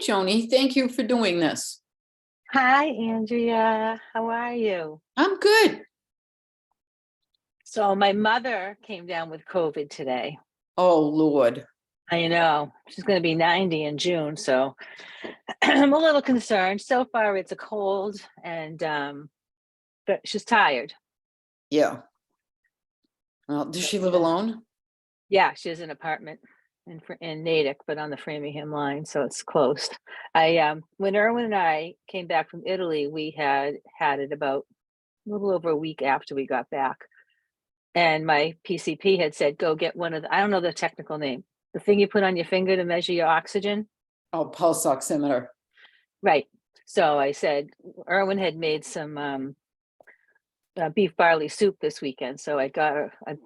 Joni. Thank you for doing this. Hi, Andrea. How are you? I'm good. So my mother came down with COVID today. Oh, Lord. I know. She's going to be 90 in June, so I'm a little concerned. So far, it's a cold, and but she's tired. Yeah. Well, does she live alone? Yeah, she has an apartment in Natick, but on the Framingham line, so it's close. When Erwin and I came back from Italy, we had it about a little over a week after we got back. And my PCP had said, go get one of the, I don't know the technical name, the thing you put on your finger to measure your oxygen. Oh, pulse oximeter. Right. So I said, Erwin had made some beef barley soup this weekend. So I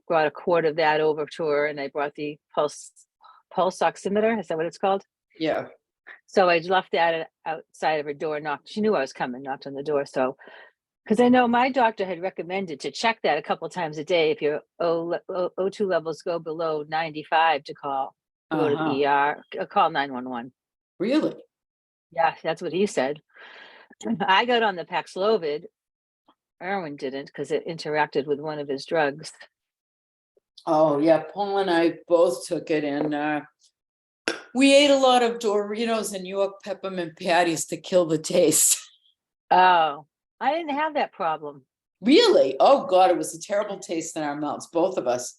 brought a quart of that over to her, and I brought the pulse oximeter. Is that what it's called? Yeah. So I left that outside of her door, knocked. She knew I was coming, knocked on the door. So, because I know my doctor had recommended to check that a couple of times a day. If your O2 levels go below 95, to go to the ER, call 911. Really? Yeah, that's what he said. I got on the Paxlovid. Erwin didn't, because it interacted with one of his drugs. Oh, yeah. Paul and I both took it, and we ate a lot of Doritos and New York peppermint patties to kill the taste. Oh, I didn't have that problem. Really? Oh, God, it was a terrible taste in our mouths, both of us.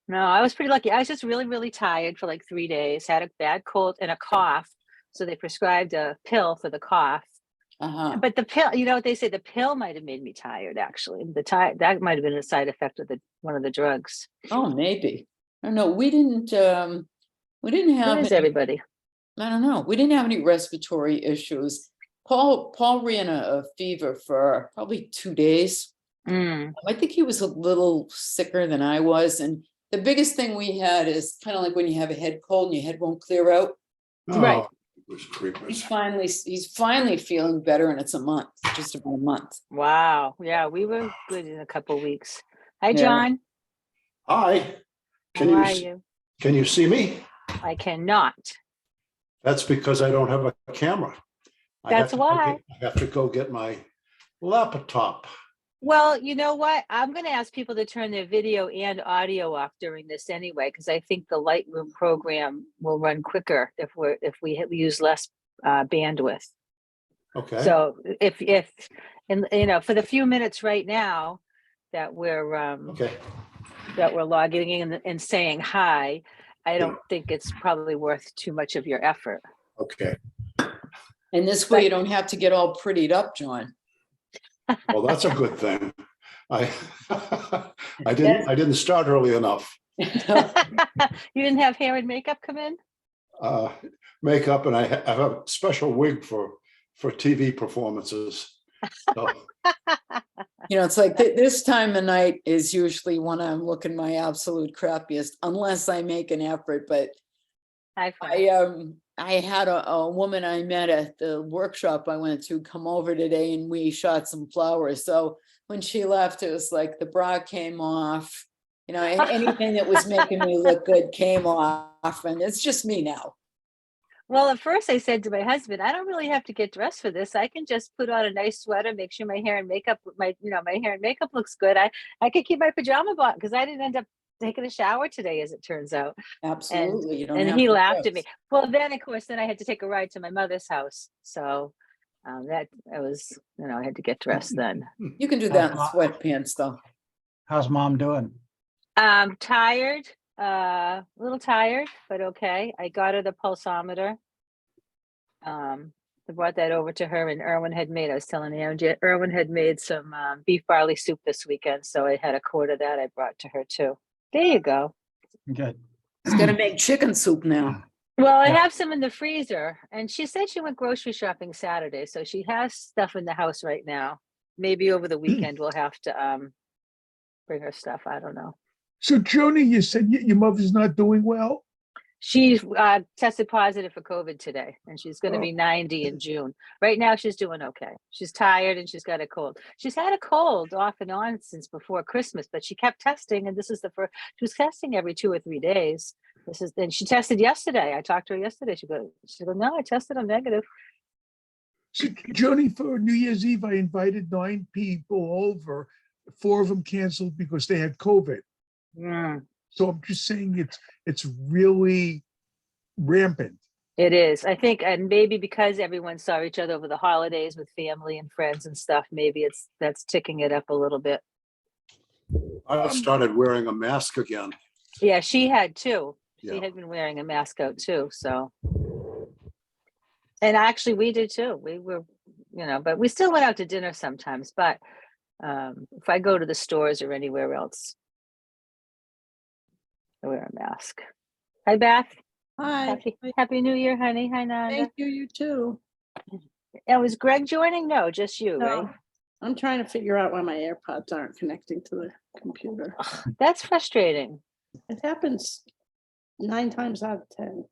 No, I was pretty lucky. I was just really, really tired for like 3 days, had a bad cold and a cough. So they prescribed a pill for the cough. But the pill, you know what they say, the pill might have made me tired, actually. That might have been a side effect of one of the drugs. Oh, maybe. I don't know. We didn't have everybody. I don't know. We didn't have any respiratory issues. Paul ran a fever for probably 2 days. I think he was a little sicker than I was. And the biggest thing we had is kind of like when you have a head cold and your head won't clear out. Oh, right. He's finally feeling better, and it's just about a month. Wow. Yeah, we were good in a couple of weeks. Hi, Yeah. John. Hi. How are you? Can you see me? I cannot. That's because I don't have a camera. That's why. I have to go get my laptop. Well, you know what? I'm going to ask people to turn their video and audio off during this anyway, because I think the Lightroom program will run quicker if we use less bandwidth. Okay. So if and for the few minutes right now that we're logging in and saying hi, I don't think it's probably worth too much of your effort. Okay. And this way you don't have to get all prettied up, John. Well, that's a good thing. I didn't start early enough. You didn't have hair and makeup come in? Makeup, and I have a special wig for TV performances. So. It's like this time of night is usually when I'm looking my absolute crappiest, unless I make an effort. But I had a woman I met at the workshop I went to come over today, and we shot some flowers. So when she left, it was like the bra came off, anything that was making me look good came off, and it's just me now. Well, at first I said to my husband, I don't really have to get dressed for this. I can just put on a nice sweater, make sure my hair and makeup, my hair and makeup looks good. I could keep my pajama on because I didn't end up taking a shower today, as it turns out. Absolutely. And he laughed at me. Well, then of course, I had to take a ride to my mother's house. So that I was, I had to get dressed then. You can do that in sweatpants though. How's mom doing? Tired, a little tired, but okay. I got her the pulsometer. I brought that over to her, and Erwin had made, I was telling you, Erwin had made some beef barley soup this weekend. So I had a quart of that I brought to her too. There you go. Good. He's going to make chicken soup now. Well, I have some in the freezer, and she said she went grocery shopping Saturday. So she has stuff in the house right now. Maybe over the weekend we'll have to bring her stuff. I don't know. So, Joni, you said your mother's not doing well? She tested positive for COVID today, and she's going to be 90 in June. Right now, she's doing okay. She's tired, and she's got a cold. She's had a cold off and on since before Christmas, but she kept testing, and this is the first. She was testing every 2 or 3 days, And she tested yesterday. I talked to her yesterday. She goes, no, I tested, I'm negative. So, Joni, for New Year's Eve, I invited 9 people over. 4 of them canceled because they had COVID. So I'm just saying it's really rampant. It is, I think, and maybe because everyone saw each other over the holidays with family and friends and stuff, maybe that's ticking it up a little bit. I started wearing a mask again. Yeah, she had too. She Yeah. had been wearing a mask out too, so. And actually we did too. We were, but we still went out to dinner sometimes, but if I go to the stores or anywhere else, I wear a mask. Hi, Beth. Hi. Happy New Year, honey. Hi, Nanda. Thank you, you too. And was Greg joining? No, just you, No, right? I'm trying to figure out why my AirPods aren't connecting to the computer. That's frustrating. It happens 9 times out of 10.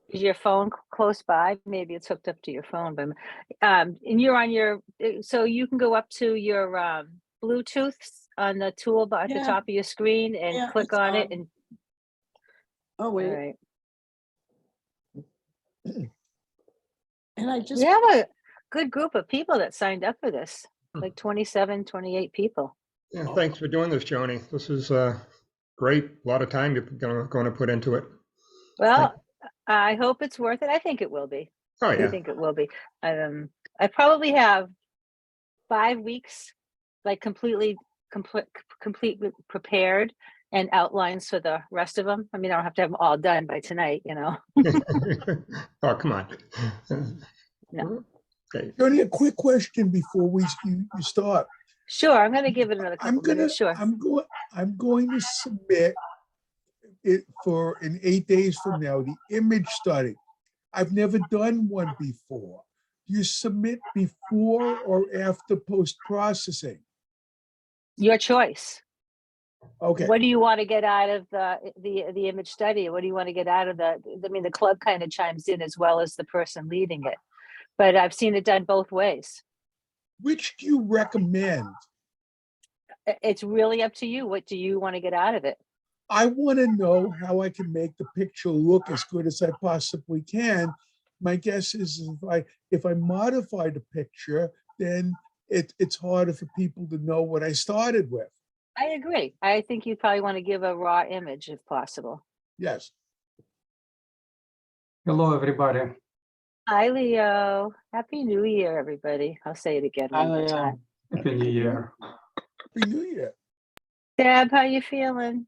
Is your phone close by? Maybe it's hooked up to your phone, but and you're on your, so you can go up to your Bluetooth on the toolbar at the Yeah. top of your screen and Yeah, click it's on it on. and Oh, all wait. right. And I just, We have a good group of people that signed up for this, like 27, 28 people. Yeah, thanks for doing this, Joni. This is great. A lot of time you're going to put into it. Well, I hope it's worth it. I think it will be. Oh, I yeah. think it will be. I probably have 5 weeks, like completely prepared and outlines for the rest of them. I mean, I don't have to have them all done by tonight, Oh, come on. No. Okay. Joni, a quick question before you start. Sure, I'm going to give it another couple minutes. Sure. I'm going to submit it for in 8 days from now, the image study. I've never done one before. Do you submit before or after post-processing? Your choice. Okay. What do you want to get out of the image study? What do you want to get out of the club kind of chimes in as well as the person leading it. But I've seen it done both ways. Which do you recommend? It's really up to you. What do you want to get out of it? I want to know how I can make the picture look as good as I possibly can. My guess is if I modify the picture, then it's harder for people to know what I started with. I agree. I think you probably want to give a raw image if possible. Yes. Hello, everybody. Hi, Leo. Happy New Year, everybody. I'll say it again one more time. Happy New Year. Happy New Year. Deb, how you feeling?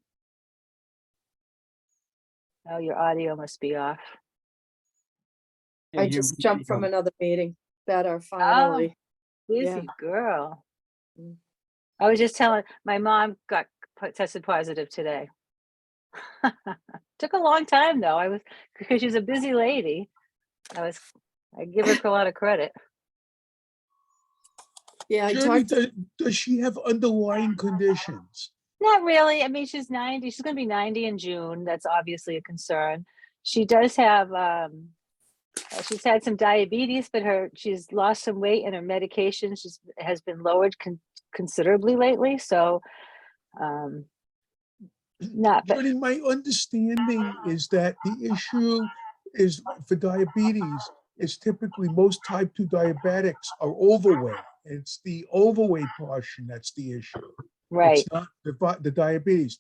Oh, your audio must be off. I just jumped from another meeting. Better finally. Busy girl. I was just telling my mom got tested positive today. Took a long time though. Because she's a busy lady. I give her a lot of credit. Yeah, Joni, does she have underlying conditions? Not really. I mean, she's 90. She's going to be 90 in June. That's obviously a concern. She does have, she's had some diabetes, but she's lost some weight and her medication has been lowered considerably lately. So, Joni, my understanding is that the issue is for diabetes is typically most type 2 diabetics are overweight. It's the overweight portion that's the issue. Right. It's not the diabetes.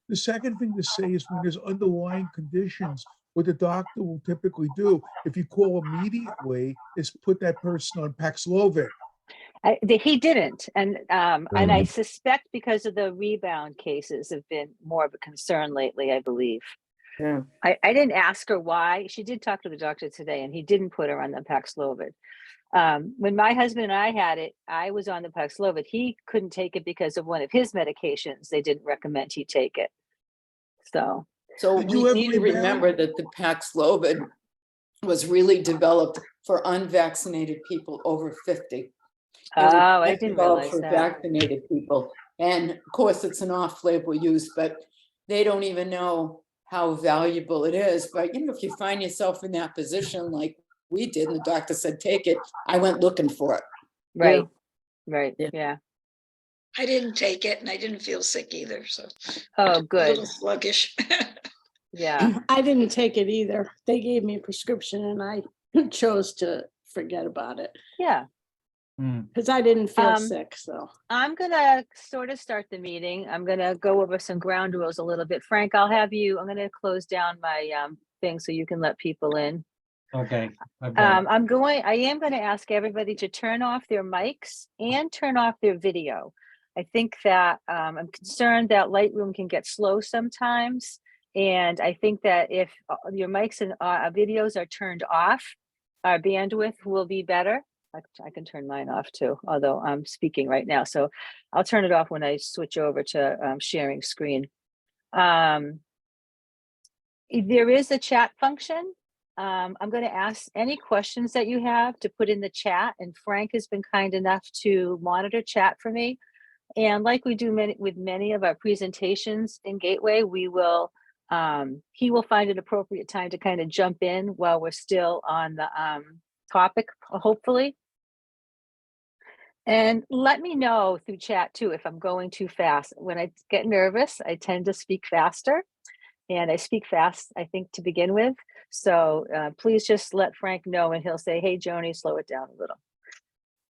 The second thing to say is when there's underlying conditions, what the doctor will typically do, if you call immediately, is put that person on Paxlovid. He didn't, and I suspect because of the rebound cases have been more of a concern lately, I believe. Yeah. I didn't ask her why. She did talk to the doctor today, and he didn't put her on the Paxlovid. When my husband and I had it, I was on the Paxlovid. He couldn't take it because of one of his medications. They didn't recommend he take it. So we need to remember that the Paxlovid was really developed for unvaccinated people over 50. I didn't realize for that. vaccinated people. And of course, it's an off-label use, but they don't even know how valuable it is. But if you find yourself in that position like we did, and the doctor said, take it, I went looking for it. Right. Right. Yeah. I didn't take it and I didn't feel sick either. So oh, a good. little sluggish. Yeah. I didn't take it either. They gave me a prescription and I chose to forget about it Yeah. because I didn't feel Um, sick. So I'm gonna sort of start the meeting. I'm gonna go over some ground rules a little bit. Frank, I'm gonna close down my thing so you can let people in. Okay. I've got it. I am gonna ask everybody to turn off their mics and turn off their video. I think that I'm concerned that Lightroom can get slow sometimes. And I think that if your mics and videos are turned off, our bandwidth will be better. I can turn mine off too, although I'm speaking right now. So I'll turn it off when I switch over to sharing screen. There is a chat function. I'm going to ask any questions that you have to put in the chat, and Frank has been kind enough to monitor chat for me. And like we do with many of our presentations in Gateway, he will find an appropriate time to kind of jump in while we're still on the topic, hopefully. And let me know through chat too if I'm going too fast. When I get nervous, I tend to speak faster, and I speak fast, I think, to begin with. So please just let Frank know, and he'll say, "Hey, Joni, slow it down a little."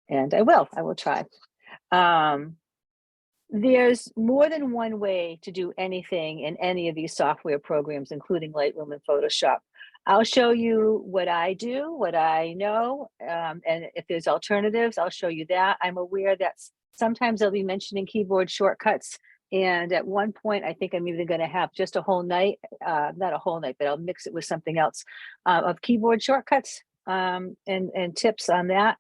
And I will try. There's more than one way to do anything in any of these software programs, including Lightroom and Photoshop. I'll show you what I do, what I know, and if there's alternatives, I'll show you that. I'm aware that sometimes I'll be mentioning keyboard shortcuts, and at one point, I think I'm even going to have just a whole night, not a whole night, but I'll mix it with something else of keyboard shortcuts and tips on that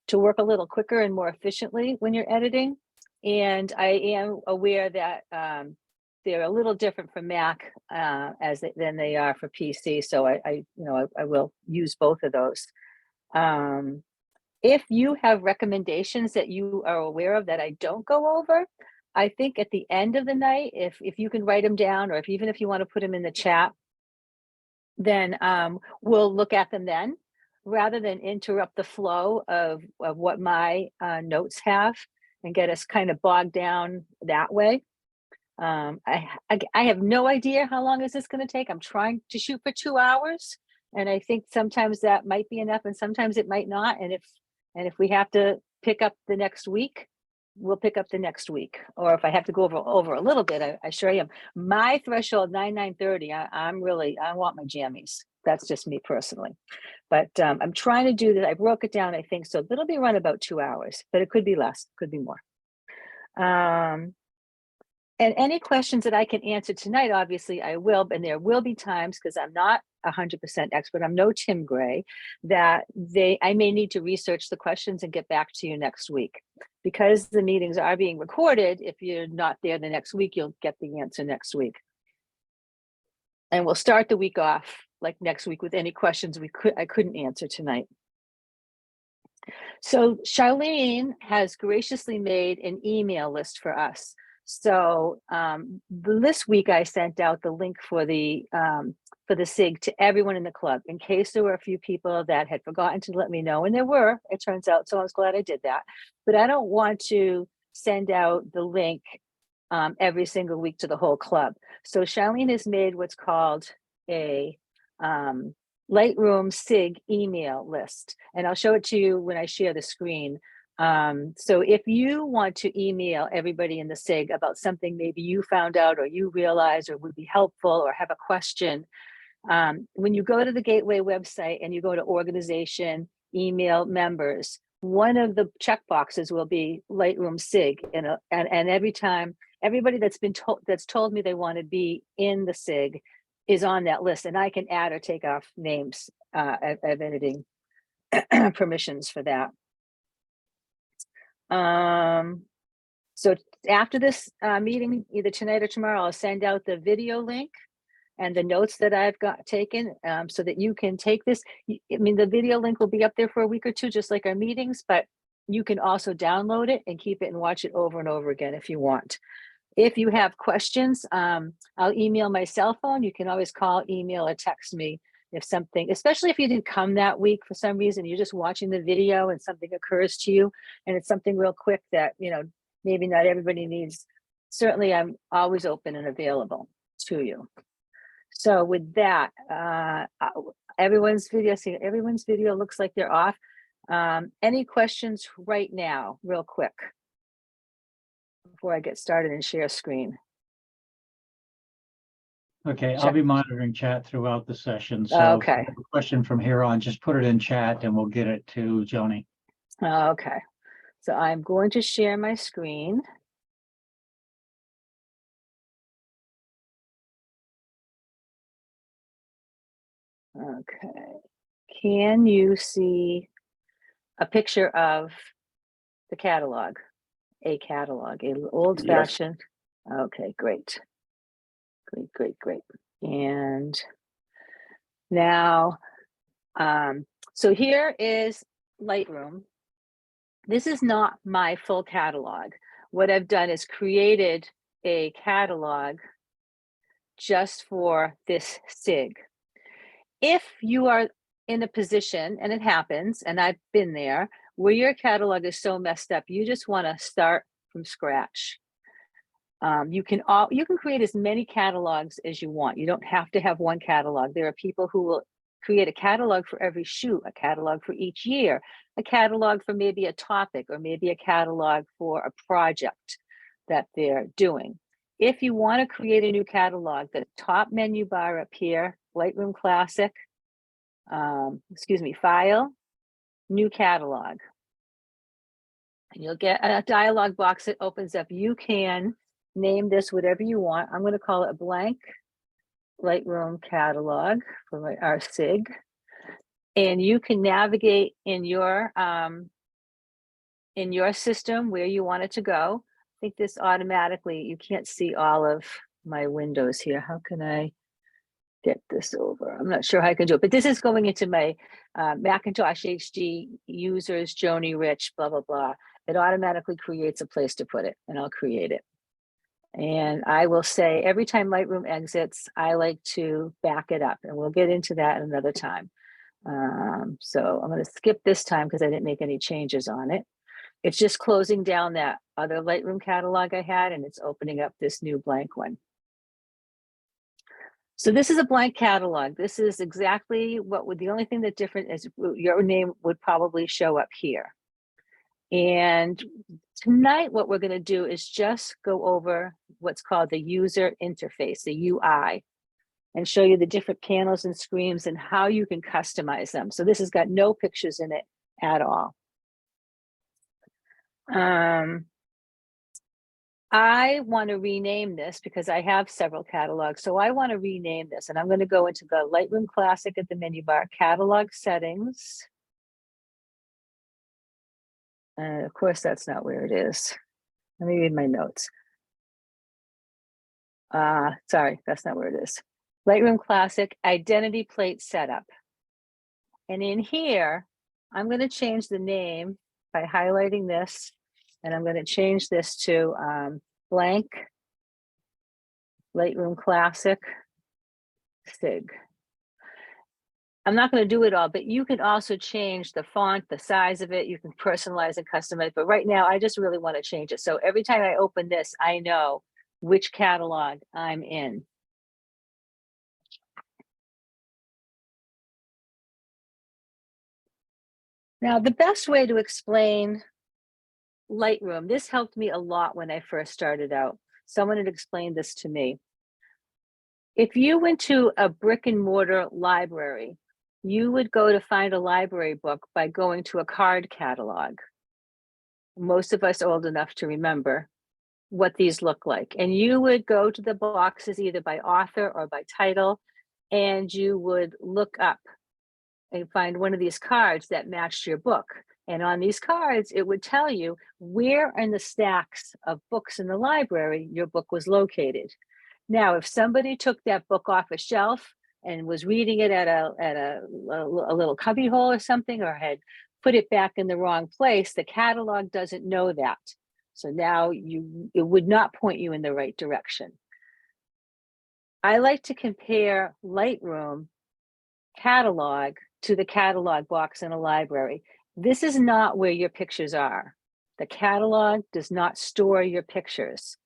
to work a little quicker and more efficiently when you're editing. And I am aware that they're a little different for Mac than they are for PC. So I will use both of those. If you have recommendations that you are aware of that I don't go over, I think at the end of the night, if you can write them down, or even if you want to put them in the chat, then we'll look at them then, rather than interrupt the flow of what my notes have and get us kind of bogged down that way. I have no idea how long is this going to take. I'm trying to shoot for 2 hours, and I think sometimes that might be enough, and sometimes it might not. And if we have to pick up the next week, we'll pick up the next week. Or if I have to go over a little bit, I sure am. My threshold 9:30. I want my jammies. That's just me personally. But I'm trying to do that. I broke it down, I think, so it'll be run about 2 hours, but it could be less, could be more. And any questions that I can answer tonight, obviously I will, and there will be times, because I'm not 100% expert, I'm no Tim Gray, that I may need to research the questions and get back to you next week. Because the meetings are being recorded, if you're not there the next week, you'll get the answer next week. And we'll start the week off like next week with any questions I couldn't answer tonight. So Charlene has graciously made an email list for us. So this week I sent out the link for the SIG to everyone in the club, in case there were a few people that had forgotten to let me know, and there were, it turns out, so I was glad I did that. But I don't want to send out the link every single week to the whole club. So Charlene has made what's called a Lightroom SIG email list, and I'll show it to you when I share the screen. So if you want to email everybody in the SIG about something maybe you found out or you realized or would be helpful or have a question, when you go to the Gateway website and you go to organization, email members, one of the checkboxes will be Lightroom SIG, and every time everybody that's told me they want to be in the SIG is on that list, and I can add or take off names of editing permissions for that. So after this meeting, either tonight or tomorrow, I'll send out the video link and the notes that I've got taken, so that you can take this. I mean, the video link will be up there for a week or two, just like our meetings, but you can also download it and keep it and watch it over and over again if you want. If you have questions, I'll email my cell phone. You can always call, email, or text me if something, especially if you didn't come that week for some reason, you're just watching the video and something occurs to you and it's something real quick that, maybe not everybody needs. Certainly, I'm always open and available to you. So with that, everyone's video looks like they're off. Any questions right now, real quick, before I get started and share screen? Okay, I'll Sure. be monitoring chat throughout the session. So if you Okay. have a question from here on, just put it in chat and we'll get it to Joni. Okay. So I'm going to share my screen. Okay. Can you see a picture of the catalog? A catalog, a old fashioned. Okay, great. Great. And now, so here is Lightroom. This is not my full catalog. What I've done is created a catalog just for this SIG. If you are in a position, and it happens, and I've been there, where your catalog is so messed up, you just want to start from scratch. You can create as many catalogs as you want. You don't have to have one catalog. There are people who will create a catalog for every shoot, a catalog for each year, a catalog for maybe a topic, or maybe a catalog for a project that they're doing. If you want to create a new catalog, the top menu bar up here, Lightroom Classic, File, New Catalog. And you'll get a dialog box that opens up. You can name this whatever you want. I'm going to call it blank Lightroom Catalog for my LrC. And you can navigate in your system where you want it to go. I think this automatically, you can't see all of my windows here. How can I get this over? I'm not sure how I can do it, but this is going into my Macintosh HD users, Joni Rich, blah, blah, blah. It automatically creates a place to put it, and I'll create it. And I will say every time Lightroom exits, I like to back it up, and we'll get into that another time. So I'm going to skip this time because I didn't make any changes on it. It's just closing down that other Lightroom catalog I had, and it's opening up this new blank one. So this is a blank catalog. This is exactly what would, the only thing that's different is your name would probably show up here. And tonight, what we're going to do is just go over what's called the user interface, the UI, and show you the different panels and screens and how you can customize them. So this has got no pictures in it at all. I want to rename this because I have several catalogs. So I want to rename this, and I'm going to go into the Lightroom Classic at the menu bar, catalog settings. Of course, that's not where it is. Let me read my notes. Sorry, that's not where it is. Lightroom Classic identity plate setup. And in here, I'm going to change the name by highlighting this, and I'm going to change this to blank Lightroom Classic SIG. I'm not going to do it all, but you can also change the font, the size of it. You can personalize and customize. But right now, I just really want to change it. So every time I open this, I know which catalog I'm in. Now, the best way to explain Lightroom, this helped me a lot when I first started out. Someone had explained this to me. If you went to a brick and mortar library, you would go to find a library book by going to a card catalog. Most of us old enough to remember what these look like. And you would go to the boxes either by author or by title, and you would look up and find one of these cards that matched your book. And on these cards, it would tell you where in the stacks of books in the library your book was located. Now, if somebody took that book off a shelf and was reading it at a little cubby hole or something, or had put it back in the wrong place, the catalog doesn't know that. So now it would not point you in the right direction. I like to compare Lightroom catalog to the catalog box in a library. This is not where your pictures are. The catalog does not store your pictures.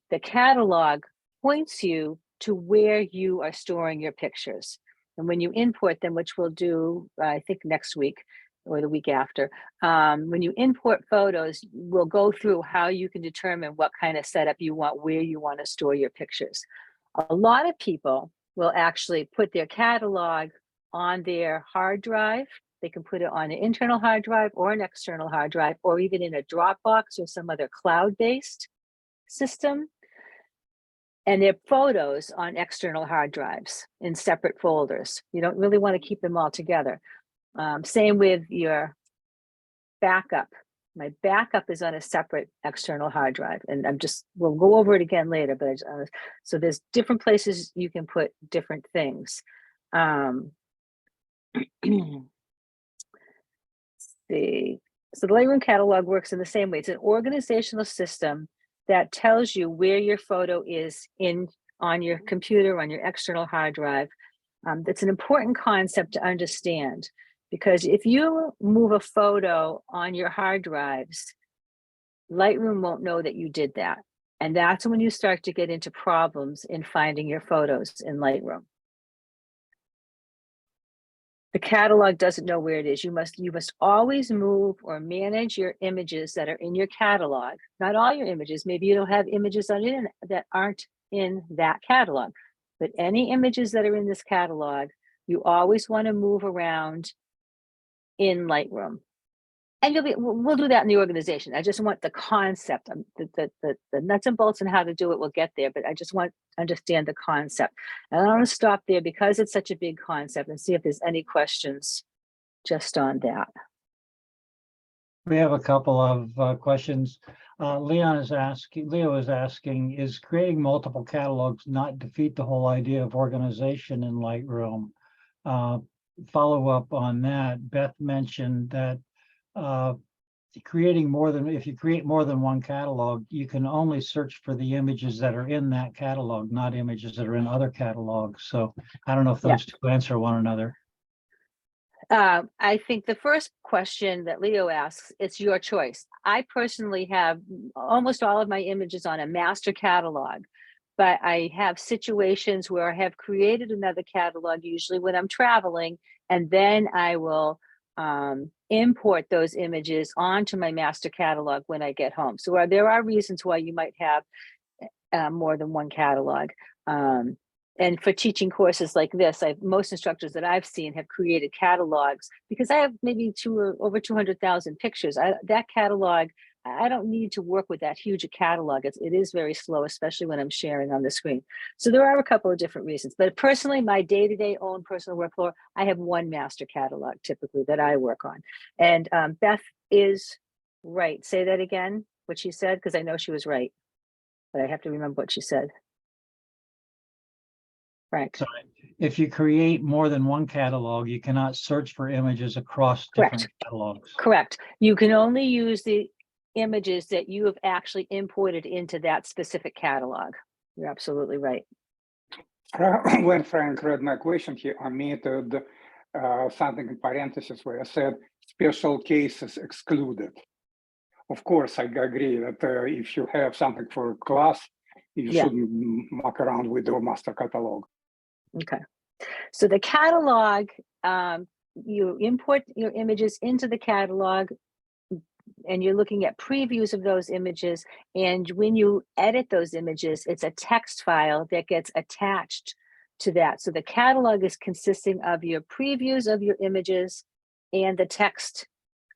The catalog points you to where you are storing your pictures. And when you import them, which we'll do, I think next week or the week after, when you import photos, we'll go through how you can determine what kind of setup you want, where you want to store your pictures. A lot of people will actually put their catalog on their hard drive. They can put it on an internal hard drive or an external hard drive, or even in a Dropbox or some other cloud-based system. And their photos on external hard drives in separate folders. You don't really want to keep them all together. Same with your backup. My backup is on a separate external hard drive, and we'll go over it again later, but so there's different places you can put different things. So the Lightroom catalog works in the same way. It's an organizational system that tells you where your photo is on your computer, on your external hard drive. That's an important concept to understand, because if you move a photo on your hard drives, Lightroom won't know that you did that. And that's when you start to get into problems in finding your photos in Lightroom. The catalog doesn't know where it is. You must always move or manage your images that are in your catalog. Not all your images. Maybe you don't have images on it that aren't in that catalog, but any images that are in this catalog, you always want to move around in Lightroom. And we'll do that in the organization. I just want the concept, the nuts and bolts and how to do it. We'll get there, but I just want to understand the concept. And I want to stop there because it's such a big concept and see if there's any questions just on that. We have a couple of questions. Leo is asking, is creating multiple catalogs not defeat the whole idea of organization in Lightroom? Follow up on that, Beth mentioned that if you create more than one catalog, you can only search for the images that are in that catalog, not images that are in other catalogs. So I don't know if those two answer one another. I think the first question that Leo asks, it's your choice. I personally have almost all of my images on a master catalog, but I have situations where I have created another catalog, usually when I'm traveling, and then I will import those images onto my master catalog when I get home. So there are reasons why you might have more than one catalog. And for teaching courses like this, most instructors that I've seen have created catalogs because I have maybe over 200,000 pictures. That catalog, I don't need to work with that huge a catalog. It is very slow, especially when I'm sharing on the screen. So there are a couple of different reasons. But personally, my day-to-day own personal workflow, I have one master catalog typically that I work on. And Beth is right. Say that again, what she said, because I know she was right. But I have to remember what she said. Right. So if you create more than one catalog, you cannot search for images across different catalogs. Correct. You can only use the images that you have actually imported into that specific catalog. You're absolutely right. When Frank read my question, he omitted something in parentheses where I said special cases excluded. Of course, I agree that if you have something for class, you shouldn't muck around with the master catalog. Okay. So the catalog, you import your images into the catalog, and you're looking at previews of those images. And when you edit those images, it's a text file that gets attached to that. So the catalog is consisting of your previews of your images and the text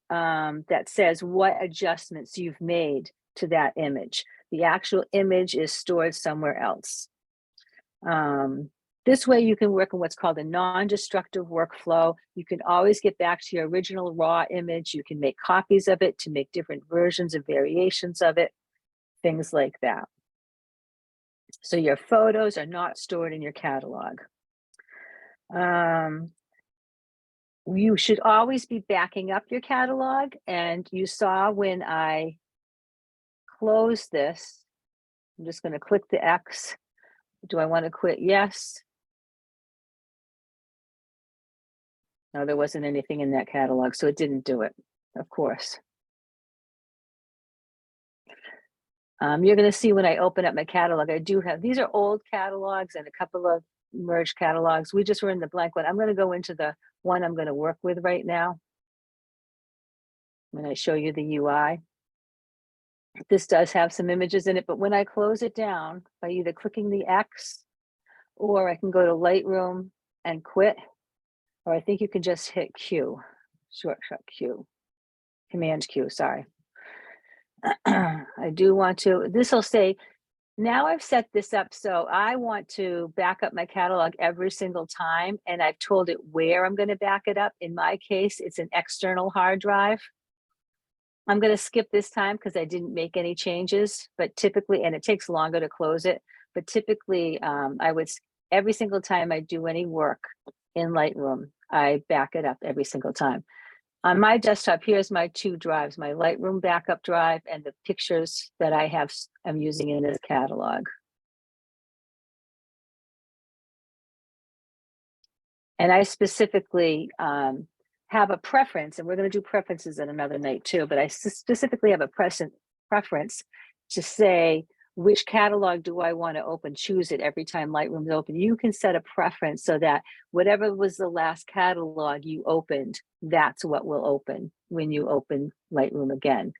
that says what adjustments you've made to that image. The actual image is stored somewhere else. This way you can work in what's called a non-destructive workflow. You can always get back to your original raw image. You can make copies of it to make different versions and variations of it, things like that. So your photos are not stored in your catalog. You should always be backing up your catalog. And you saw when I close this, I'm just going to click the X. Do I want to quit? Yes. No, there wasn't anything in that catalog, so it didn't do it, of course. You're going to see when I open up my catalog, I do have, these are old catalogs and a couple of merged catalogs. We just were in the blank one. I'm going to go into the one I'm going to work with right now when I show you the UI. This does have some images in it, but when I close it down by either clicking the X, or I can go to Lightroom and quit, or I think you can just hit Q, shortcut Q, Command Q, sorry. I do want to, this will say, now I've set this up so I want to back up my catalog every single time, and I've told it where I'm going to back it up. In my case, it's an external hard drive. I'm going to skip this time because I didn't make any changes, but typically, and it takes longer to close it, but typically I would, every single time I do any work in Lightroom, I back it up every single time. On my desktop, here's my two drives, my Lightroom backup drive and the pictures that I have, I'm using in this catalog. And I specifically have a preference, and we're going to do preferences at another night too, but I specifically have a preference to say, which catalog do I want to open? Choose it every time Lightroom is open. You can set a preference so that whatever was the last catalog you opened, that's what will open when you open Lightroom again.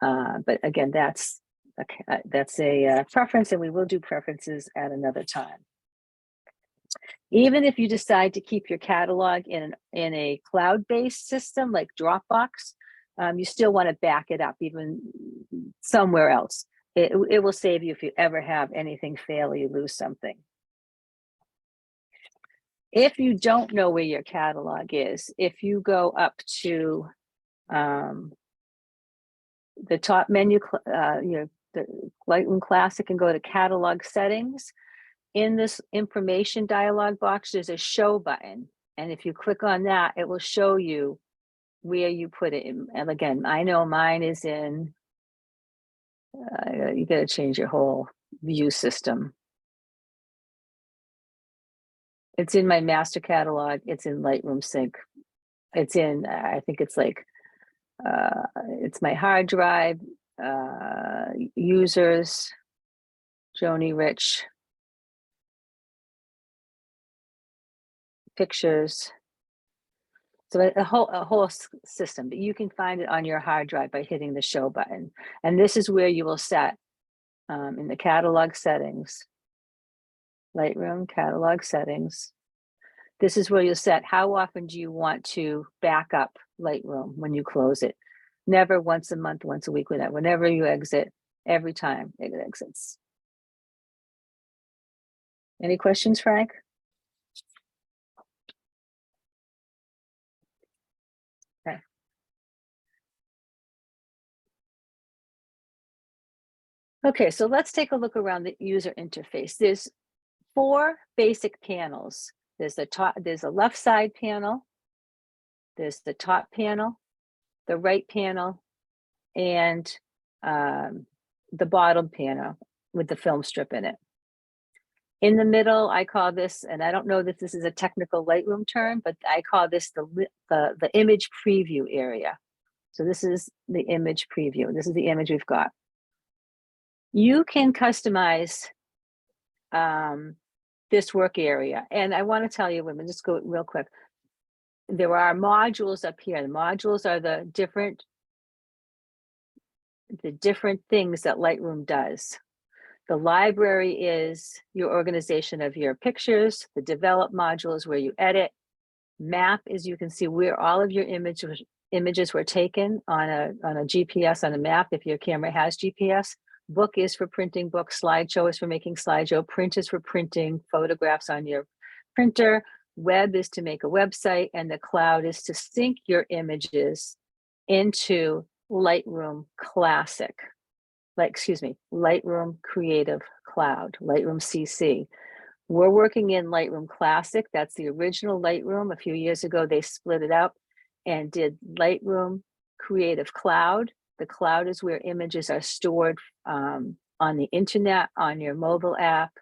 But again, that's a preference, and we will do preferences at another time. Even if you decide to keep your catalog in a cloud-based system like Dropbox, you still want to back it up even somewhere else. It will save you if you ever have anything fail or you lose something. If you don't know where your catalog is, if you go up to the top menu, the Lightroom Classic, and go to Catalog Settings, in this information dialog box, there's a show button. And if you click on that, it will show you where you put it. And again, I know mine is in, you got to change your whole view system. It's in my master catalog. It's in Lightroom SIG. It's in, I think it's like, it's my hard drive, users, Joni Rich, pictures. So a whole system, but you can find it on your hard drive by hitting the show button. And this is where you will set in the catalog settings, Lightroom catalog settings. This is where you'll set how often do you want to back up Lightroom when you close it. Never once a month, once a week, whenever you exit, every time it exits. Any questions, Frank? Okay. Okay, so let's take a look around the user interface. There's 4 basic panels. There's the top, there's a left side panel, there's the top panel, the right panel, and the bottom panel with the film strip in it. In the middle, I call this, and I don't know that this is a technical Lightroom term, but I call this the image preview area. So this is the image preview. This is the image we've got. You can customize this work area. And I want to tell you, women, just go real quick. There are modules up here. The modules are the different things that Lightroom does. The library is your organization of your pictures. The develop module is where you edit. Map is, you can see where all of your images were taken on a GPS, on a map, if your camera has GPS. Book is for printing books. Slideshow is for making slideshow. Print is for printing photographs on your printer. Web is to make a website. And the cloud is to sync your images into Lightroom Classic. Lightroom Creative Cloud, Lightroom CC. We're working in Lightroom Classic. That's the original Lightroom. A few years ago, they split it up and did Lightroom Creative Cloud. The cloud is where images are stored on the internet, on your mobile app,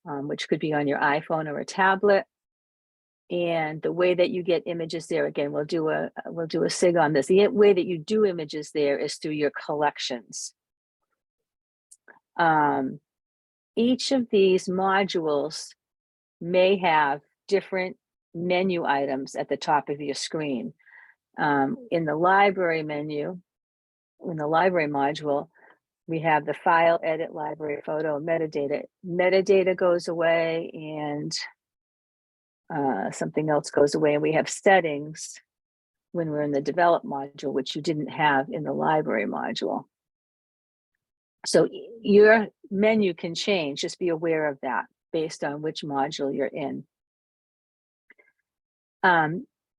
which could be on your iPhone or a tablet. And the way that you get images there, again, we'll do a SIG on this. The way that you do images there is through your collections. Each of these modules may have different menu items at the top of your screen. In the library menu, in the library module, we have the file, edit, library, photo, metadata. Metadata goes away and something else goes away, and we have settings when we're in the develop module, which you didn't have in the library module. So your menu can change, just be aware of that based on which module you're in.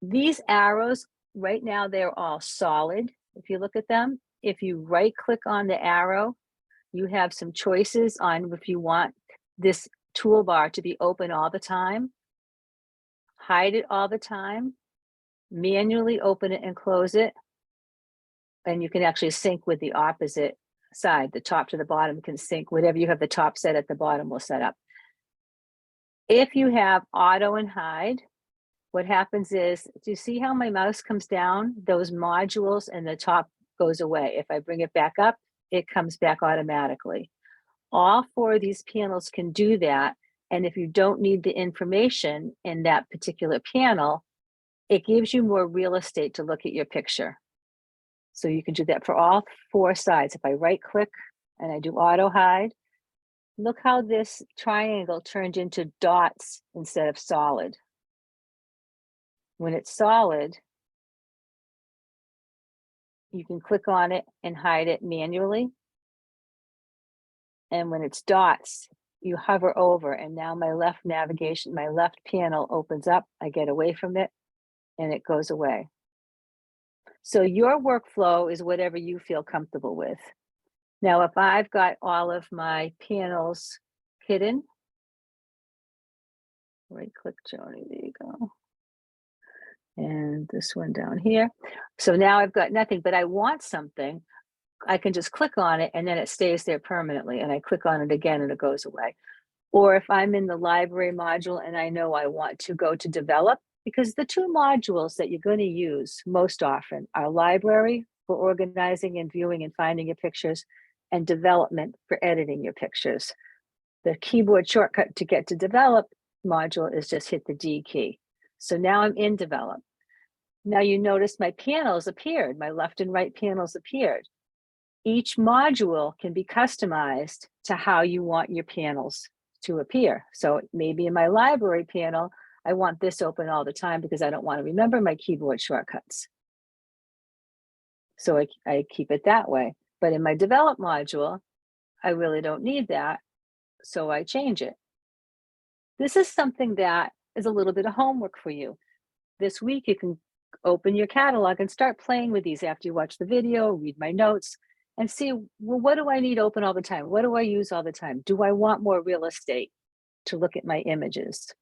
These arrows, right now, they're all solid. If you look at them, if you right click on the arrow, you have some choices on if you want this toolbar to be open all the time, hide it all the time, manually open it and close it. And you can actually sync with the opposite side, the top to the bottom can sync. Whatever you have the top set at the bottom will set up. If you have auto and hide, what happens is, do you see how my mouse comes down? Those modules and the top goes away. If I bring it back up, it comes back automatically. All four of these panels can do that. And if you don't need the information in that particular panel, it gives you more real estate to look at your picture. So you can do that for all four sides. If I right click and I do auto hide, look how this triangle turned into dots instead of solid. When it's solid, you can click on it and hide it manually. And when it's dots, you hover over, and now my left navigation, my left panel opens up. I get away from it and it goes away. So your workflow is whatever you feel comfortable with. Now, if I've got all of my panels hidden, right click, Joni, there you go. And this one down here. So now I've got nothing, but I want something. I can just click on it and then it stays there permanently, and I click on it again and it goes away. Or if I'm in the library module and I know I want to go to develop, because the two modules that you're going to use most often are library for organizing and viewing and finding your pictures, and development for editing your pictures. The keyboard shortcut to get to develop module is just hit the D key. So now I'm in develop. Now you notice my panels appeared, my left and right panels appeared. Each module can be customized to how you want your panels to appear. So maybe in my library panel, I want this open all the time because I don't want to remember my keyboard shortcuts. So I keep it that way. But in my develop module, I really don't need that. So I change it. This is something that is a little bit of homework for you. This week, you can open your catalog and start playing with these after you watch the video, read my notes, and see, well, what do I need open all the time? What do I use all the time? Do I want more real estate to look at my images?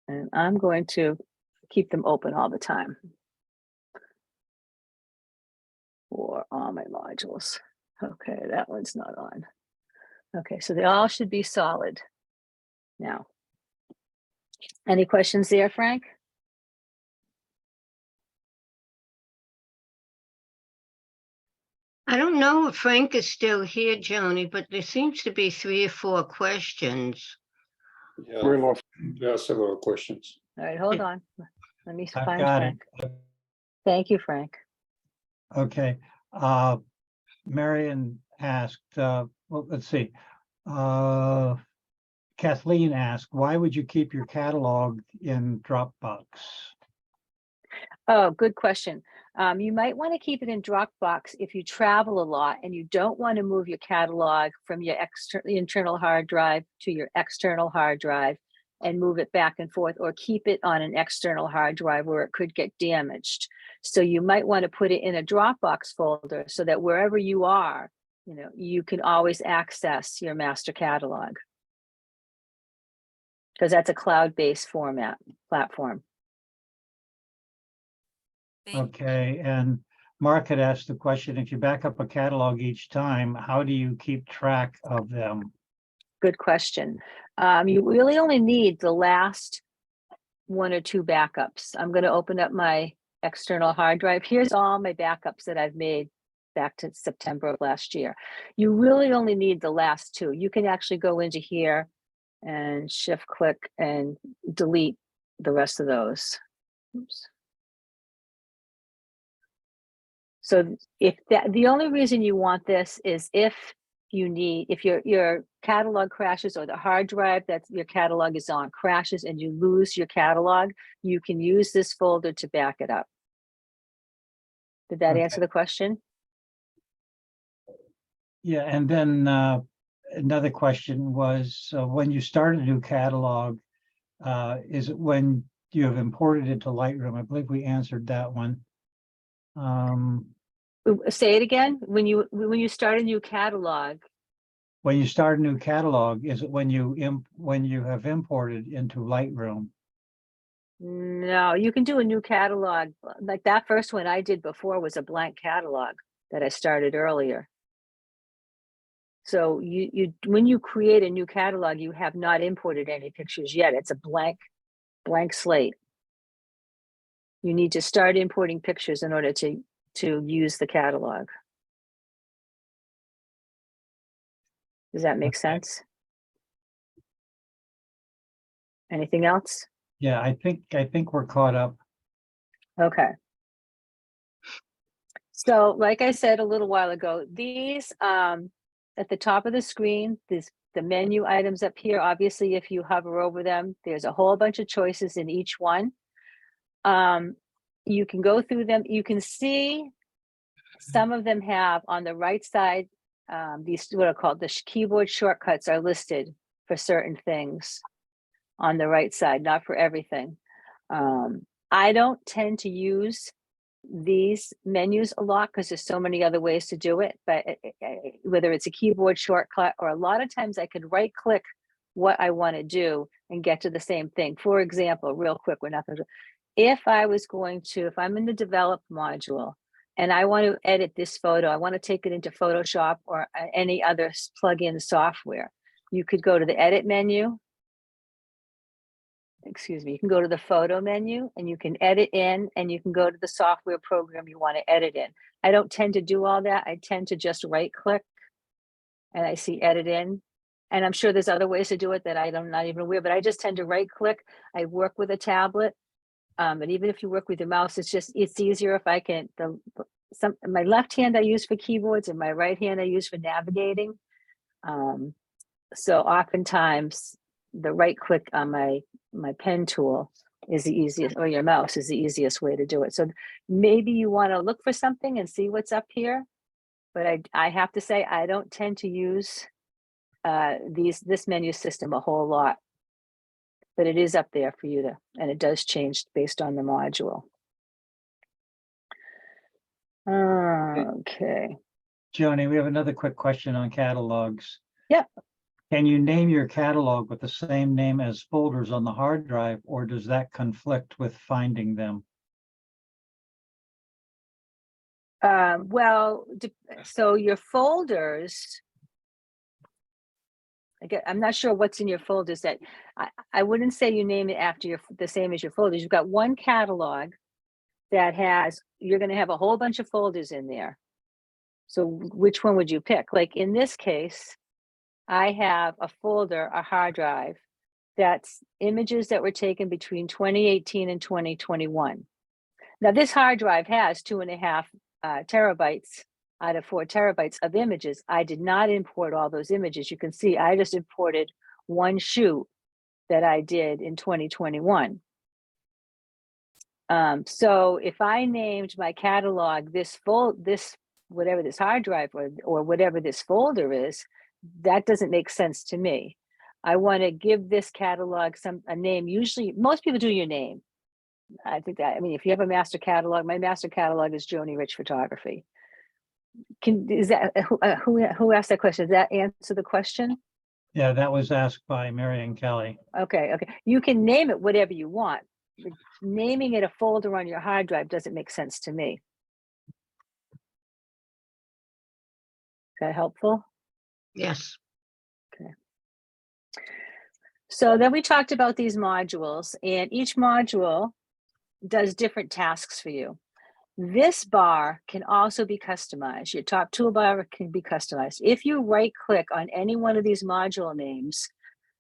And I'm going to keep them open all the time for all my modules. Okay, that one's not on. Okay, so they all should be solid now. Any questions there, Frank? I don't know if Frank is still here, Joni, but there seems to be 3 or 4 questions. We're lost. There are several questions. All right, hold on. Let me I've find got Frank. it. Thank you, Frank. Okay. Marion asked, well, let's see. Kathleen asked, why would you keep your catalog in Dropbox? Oh, good question. You might want to keep it in Dropbox if you travel a lot and you don't want to move your catalog from your internal hard drive to your external hard drive and move it back and forth, or keep it on an external hard drive where it could get damaged. So you might want to put it in a Dropbox folder so that wherever you are, you can always access your master catalog, because that's a cloud-based platform. Okay, and Mark had asked the question, if you back up a catalog each time, how do you keep track of them? Good question. You really only need the last 1 or 2 backups. I'm going to open up my external hard drive. Here's all my backups that I've made back to September of last year. You really only need the last two. You can actually go into here and shift click and delete the rest of those. Oops. So if that, the only reason you want this is if you need, if your catalog crashes or the hard drive that your catalog is on crashes and you lose your catalog, you can use this folder to back it up. Did that Okay. answer the question? Yeah, and then another question was, when you start a new catalog, is it when you have imported it to Lightroom? I believe we answered that one. Say it again. When you start a new catalog. When you start a new catalog, is it when you have imported into Lightroom? No, you can do a new catalog. Like that first one I did before was a blank catalog that I started earlier. So when you create a new catalog, you have not imported any pictures yet. It's a blank slate. You need to start importing pictures in order to use the catalog. Does that make sense? Anything else? Yeah, I think we're caught up. Okay. So like I said a little while ago, these at the top of the screen, the menu items up here, obviously, if you hover over them, there's a whole bunch of choices in each one. You can go through them. You can see some of them have on the right side, these what are called the keyboard shortcuts are listed for certain things on the right side, not for everything. I don't tend to use these menus a lot because there's so many other ways to do it, but whether it's a keyboard shortcut or a lot of times I could right click what I want to do and get to the same thing. For example, real quick, we're not going to, if I'm in the develop module and I want to edit this photo, I want to take it into Photoshop or any other plug-in software, you could go to the edit menu. Excuse me, you can go to the photo menu and you can edit in and you can go to the software program you want to edit in. I don't tend to do all that. I tend to just right click and I see edit in. And I'm sure there's other ways to do it that I'm not even aware, but I just tend to right click. I work with a tablet. And even if you work with your mouse, it's easier if I can, my left hand I use for keyboards and my right hand I use for navigating. So oftentimes the right click on my pen tool is the easiest, or your mouse is the easiest way to do it. So maybe you want to look for something and see what's up here. But I have to say, I don't tend to use this menu system a whole lot. But it is up there for you to, and it does change based on the module. Okay. Joni, we have another quick question on catalogs. Yep. Can you name your catalog with the same name as folders on the hard drive, or does that conflict with finding them? Well, so your folders, I'm not sure what's in your folders. That I wouldn't say you name it after the same as your folders. You've got one catalog that you're going to have a whole bunch of folders in there. So which one would you pick? Like in this case, I have a folder, a hard drive, that's images that were taken between 2018 and 2021. Now this hard drive has 2.5 terabytes out of 4 terabytes of images. I did not import all those images. You can see I just imported one shoot that I did in 2021. So if I named my catalog whatever this hard drive or whatever this folder is, that doesn't make sense to me. I want to give this catalog a name. Usually, most people do your name. I think that, I mean, if you have a master catalog, my master catalog is Joni Rich Photography. Who asked that question? Does that answer the question? Yeah, that was asked by Marion Kelly. Okay. You can name it whatever you want. Naming it a folder on your hard drive doesn't make sense to me. Is that helpful? Yes. Okay. So then we talked about these modules, and each module does different tasks for you. This bar can also be customized. Your top toolbar can be customized. If you right click on any one of these module names,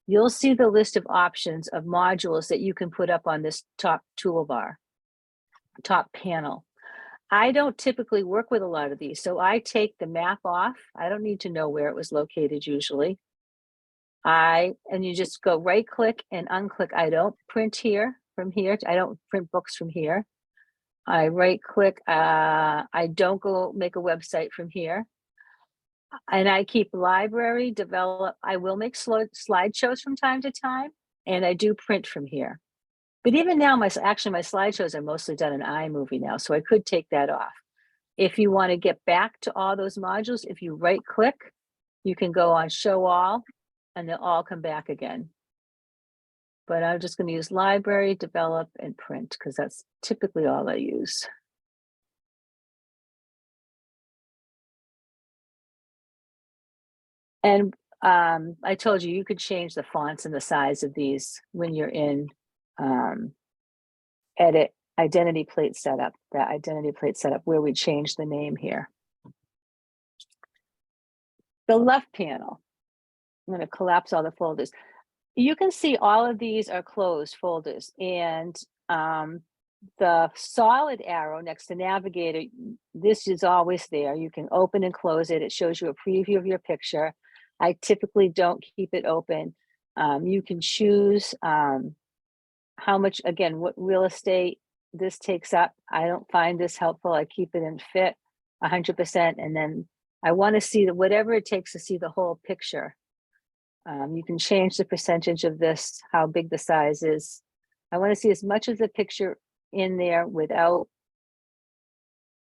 you'll see the list of options of modules that you can put up on this top toolbar, top panel. I don't typically work with a lot of these, so I take the map off. I don't need to know where it was located usually. And you just go right click and unclick. I don't print here from here. I don't print books from here. I right click. I don't go make a website from here. And I keep library, develop. I will make slideshows from time to time, and I do print from here. But even now, my slideshows are mostly done in iMovie now, so I could take that off. If you want to get back to all those modules, if you right click, you can go on show all, and they'll all come back again. But I'm just going to use library, develop, and print, because that's typically all I use. And I told you, you could change the fonts and the size of these when you're in edit identity plate setup, that identity plate setup where we change the name here. The left panel, I'm going to collapse all the folders. You can see all of these are closed folders, and the solid arrow next to navigator, this is always there. You can open and close it. It shows you a preview of your picture. I typically don't keep it open. You can choose how much, again, what real estate this takes up. I don't find this helpful. I keep it in fit 100%. And then I want to see whatever it takes to see the whole picture. You can change the percentage of this, how big the size is. I want to see as much of the picture in there without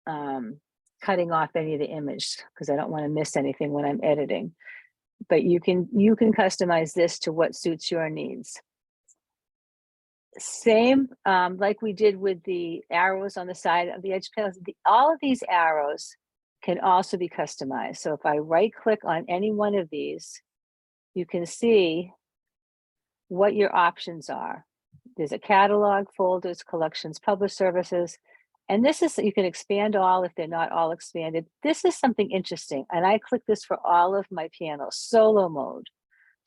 cutting off any of the image, because I don't want to miss anything when I'm editing. But you can customize this to what suits your needs. Same like we did with the arrows on the side of the edge panels. All of these arrows can also be customized. So if I right click on any one of these, you can see what your options are. There's a catalog, folders, collections, published services. And this is, you can expand all if they're not all expanded. This is something interesting. And I click this for all of my panels, solo mode.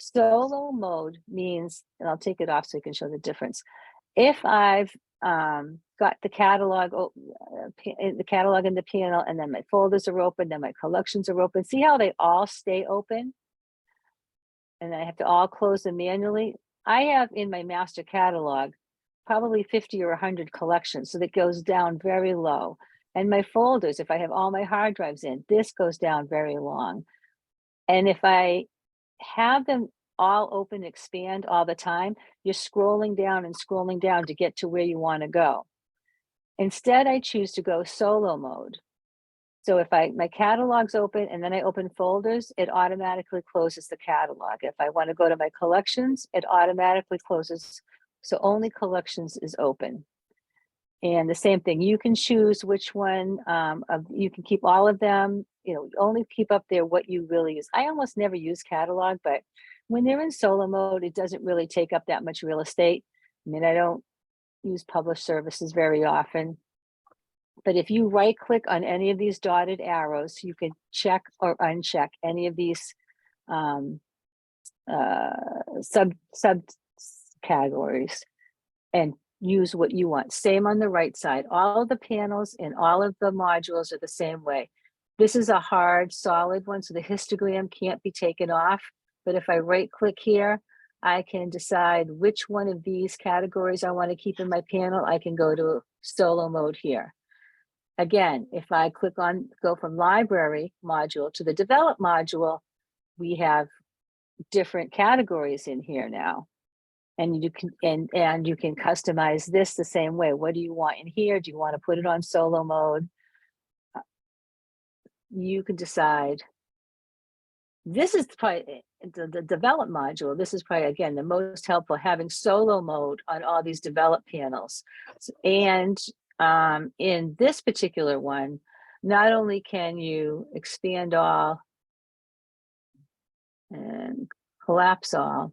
Solo mode means, and I'll take it off so you can show the difference. If I've got the catalog in the panel, and then my folders are open, then my collections are open. See how they all stay open? And I have to all close them manually. I have in my master catalog probably 50 or 100 collections, so that goes down very low. And my folders, if I have all my hard drives in, this goes down very long. And if I have them all open, expand all the time, you're scrolling down and scrolling down to get to where you want to go. Instead, I choose to go solo mode. So if my catalog's open and then I open folders, it automatically closes the catalog. If I want to go to my collections, it automatically closes. So only collections is open. And the same thing, you can choose which one, you can keep all of them, only keep up there what you really use. I almost never use catalog, but when they're in solo mode, it doesn't really take up that much real estate. I mean, I don't use published services very often. But if you right click on any of these dotted arrows, you can check or uncheck any of these sub categories and use what you want. Same on the right side. All of the panels and all of the modules are the same way. This is a hard, solid one, so the histogram can't be taken off. But if I right click here, I can decide which one of these categories I want to keep in my panel. I can go to solo mode here. Again, if I go from library module to the develop module, we have different categories in here now. And you can and you can customize this the same way. What do you want in here? Do you want to put it on solo mode? You can decide. This is probably the develop module. This is probably, again, the most helpful, having solo mode on all these develop panels. And in this particular one, not only can you expand all and collapse all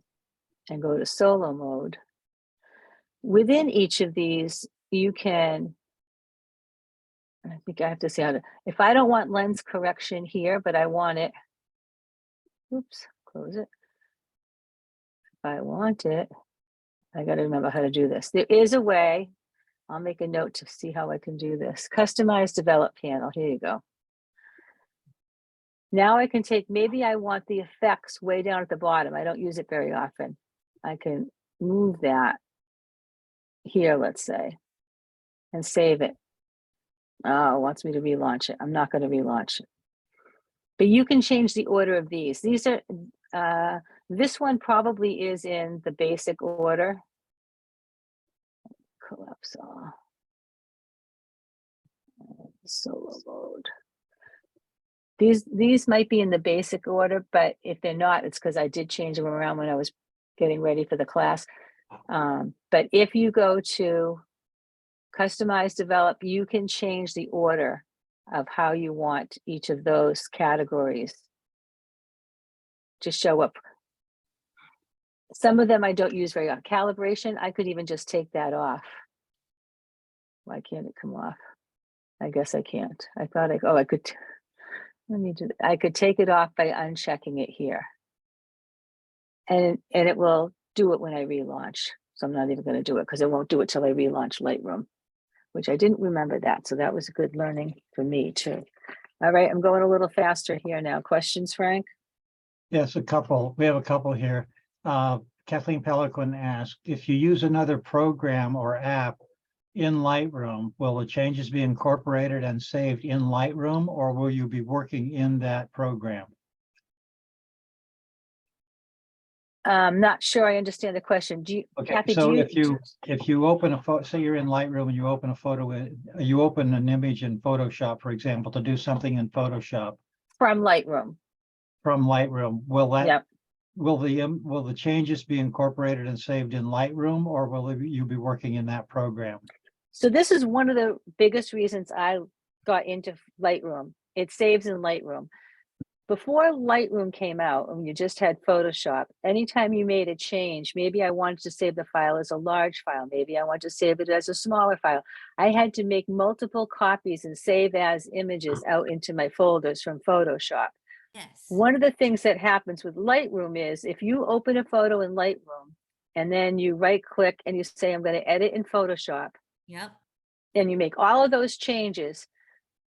and go to solo mode, within each of these, you can I think I have to see how to, if I don't want lens correction here, but I want it, oops, close it. If I want it, I got to remember how to do this. There is a way. I'll make a note to see how I can do this. Customize develop panel. Here you go. Now I can take, maybe I want the effects way down at the bottom. I don't use it very often. I can move that here, let's say, and save it. Oh, it wants me to relaunch it. I'm not going to relaunch it. But you can change the order of these. These are, this one probably is in the basic order. Collapse all. Solo mode. These might be in the basic order, but if they're not, it's because I did change them around when I was getting ready for the class. But if you go to customize develop, you can change the order of how you want each of those categories to show up. Some of them I don't use very often. Calibration, I could even just take that off. Why can't it come off? I guess I can't. I thought I could. Let me do. I could take it off by unchecking it here, and it will do it when I relaunch. So I'm not even going to do it because it won't do it till I relaunch Lightroom, which I didn't remember that. So that was a good learning for me too. All right, I'm going a little faster here now. Questions, Frank? Yes, a couple. We have a couple here. Kathleen Pelican asked, if you use another program or app in Lightroom, will the changes be incorporated and saved in Lightroom, or will you be working in that program? I'm not sure I understand the question. Do you, Okay, Kathy, so do you, if you open a photo, say you're in Lightroom and you open a photo, you open an image in Photoshop, for example, to do something in Photoshop from Lightroom? from Lightroom, will that Yep. will the changes be incorporated and saved in Lightroom, or will you be working in that program? So this is one of the biggest reasons I got into Lightroom. It saves in Lightroom. Before Lightroom came out, and you just had Photoshop, anytime you made a change, maybe I wanted to save the file as a large file, maybe I want to save it as a smaller file. I had to make multiple copies and save as images out into my folders from Photoshop. Yes. One of the things that happens with Lightroom is if you open a photo in Lightroom and then you right click and you say, I'm going to edit in Photoshop. Yep. And you make all of those changes.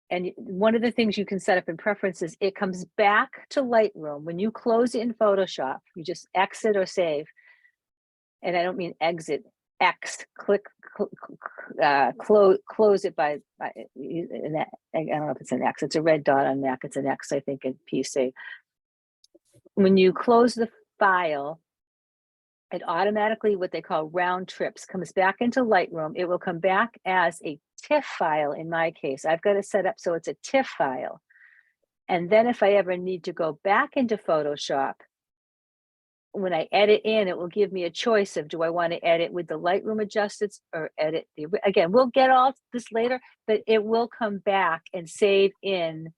And one of the things you can set up in preferences, it comes back to Lightroom. When you close it in Photoshop, you just exit or save. And I don't mean exit, X, click, close it by I don't know if it's an X, it's a red dot on Mac, it's an X, I think, in PC. When you close the file, it automatically, what they call round trips, comes back into Lightroom. It will come back as a TIFF file in my case. I've got it set up so it's a TIFF file. And then if I ever need to go back into Photoshop, when I edit in, it will give me a choice of, do I want to edit with the Lightroom adjustments or edit the, again, we'll get all this later, but it will come back and save in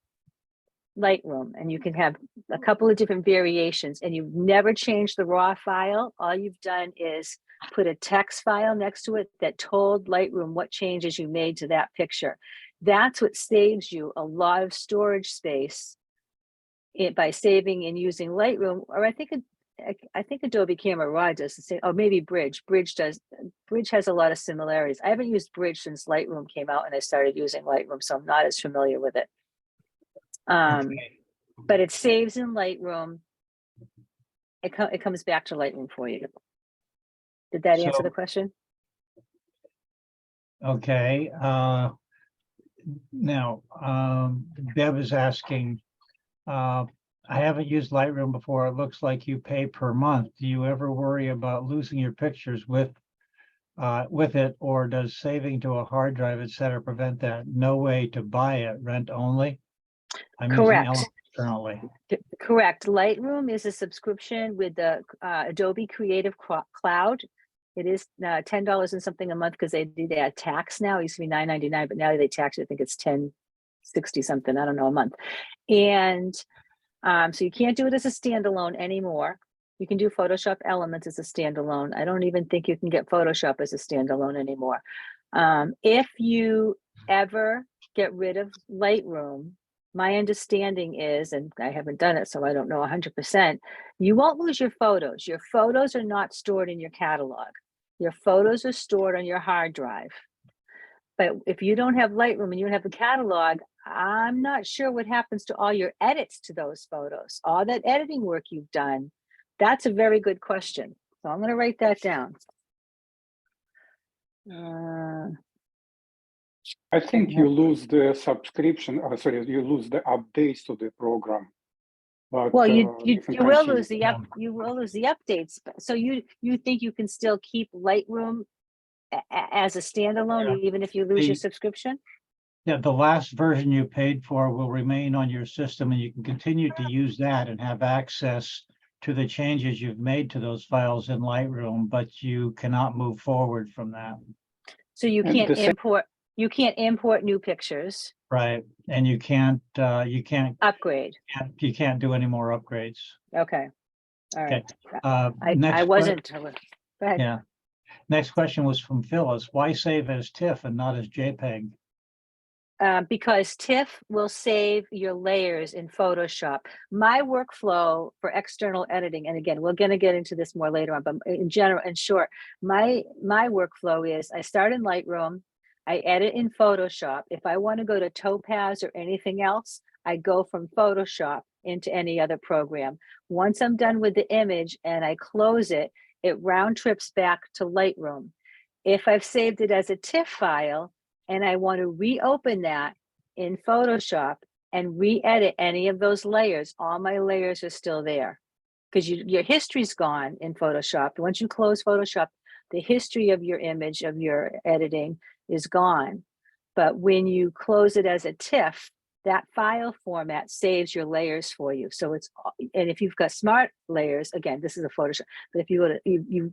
Lightroom, and you can have a couple of different variations, and you've never changed the raw file. All you've done is put a text file next to it that told Lightroom what changes you made to that picture. That's what saves you a lot of storage space by saving and using Lightroom, or I think Adobe Camera Raw does the same, or maybe Bridge. Bridge has a lot of similarities. I haven't used Bridge since Lightroom came out and I started using Lightroom, so I'm not as familiar with it. But it saves in Lightroom. It comes back to Lightroom for you. Did that answer the question? Okay. Now, Deb is asking, I haven't used Lightroom before. It looks like you pay per month. Do you ever worry about losing your pictures with it, or does saving to a hard drive, et cetera, prevent that? No way to buy it, rent only? I'm Correct. using currently. Correct. Lightroom is a subscription with the Adobe Creative Cloud. It is $10 and something a month because they do that tax now. It used to be $9.99, but now they tax it. I think it's $10.60 something. I don't know, a month. And so you can't do it as a standalone anymore. You can do Photoshop Elements as a standalone. I don't even think you can get Photoshop as a standalone anymore. If you ever get rid of Lightroom, my understanding is, and I haven't done it, so I don't know 100%, you won't lose your photos. Your photos are not stored in your catalog. Your photos are stored on your hard drive. But if you don't have Lightroom and you don't have the catalog, I'm not sure what happens to all your edits to those photos, all that editing work you've done. That's a very good question. So I'm going to write that down. I think you lose the subscription, sorry, you lose the updates to the program. But, well, you can will continue. lose the updates. So you think you can still keep Lightroom as a standalone, even if you lose your subscription? Yeah, the last version you paid for will remain on your system, and you can continue to use that and have access to the changes you've made to those files in Lightroom, but you cannot move forward from that. So you can't import new pictures. Right, and you can't Upgrade. you can't do any more upgrades. Okay. All right. Okay. I wasn't. Go ahead. Yeah. Next question was from Phyllis. Why save as TIFF and not as JPEG? Because TIFF will save your layers in Photoshop. My workflow for external editing, and again, we're going to get into this more later on, but in general, in short, my workflow is I start in Lightroom, I edit in Photoshop. If I want to go to Topaz or anything else, I go from Photoshop into any other program. Once I'm done with the image and I close it, it round trips back to Lightroom. If I've saved it as a TIFF file and I want to reopen that in Photoshop and re-edit any of those layers, all my layers are still there because your history's gone in Photoshop. Once you close Photoshop, the history of your image, of your editing is gone. But when you close it as a TIFF, that file format saves your layers for you. So it's, and if you've got smart layers, again, this is a Photoshop, but if you go to,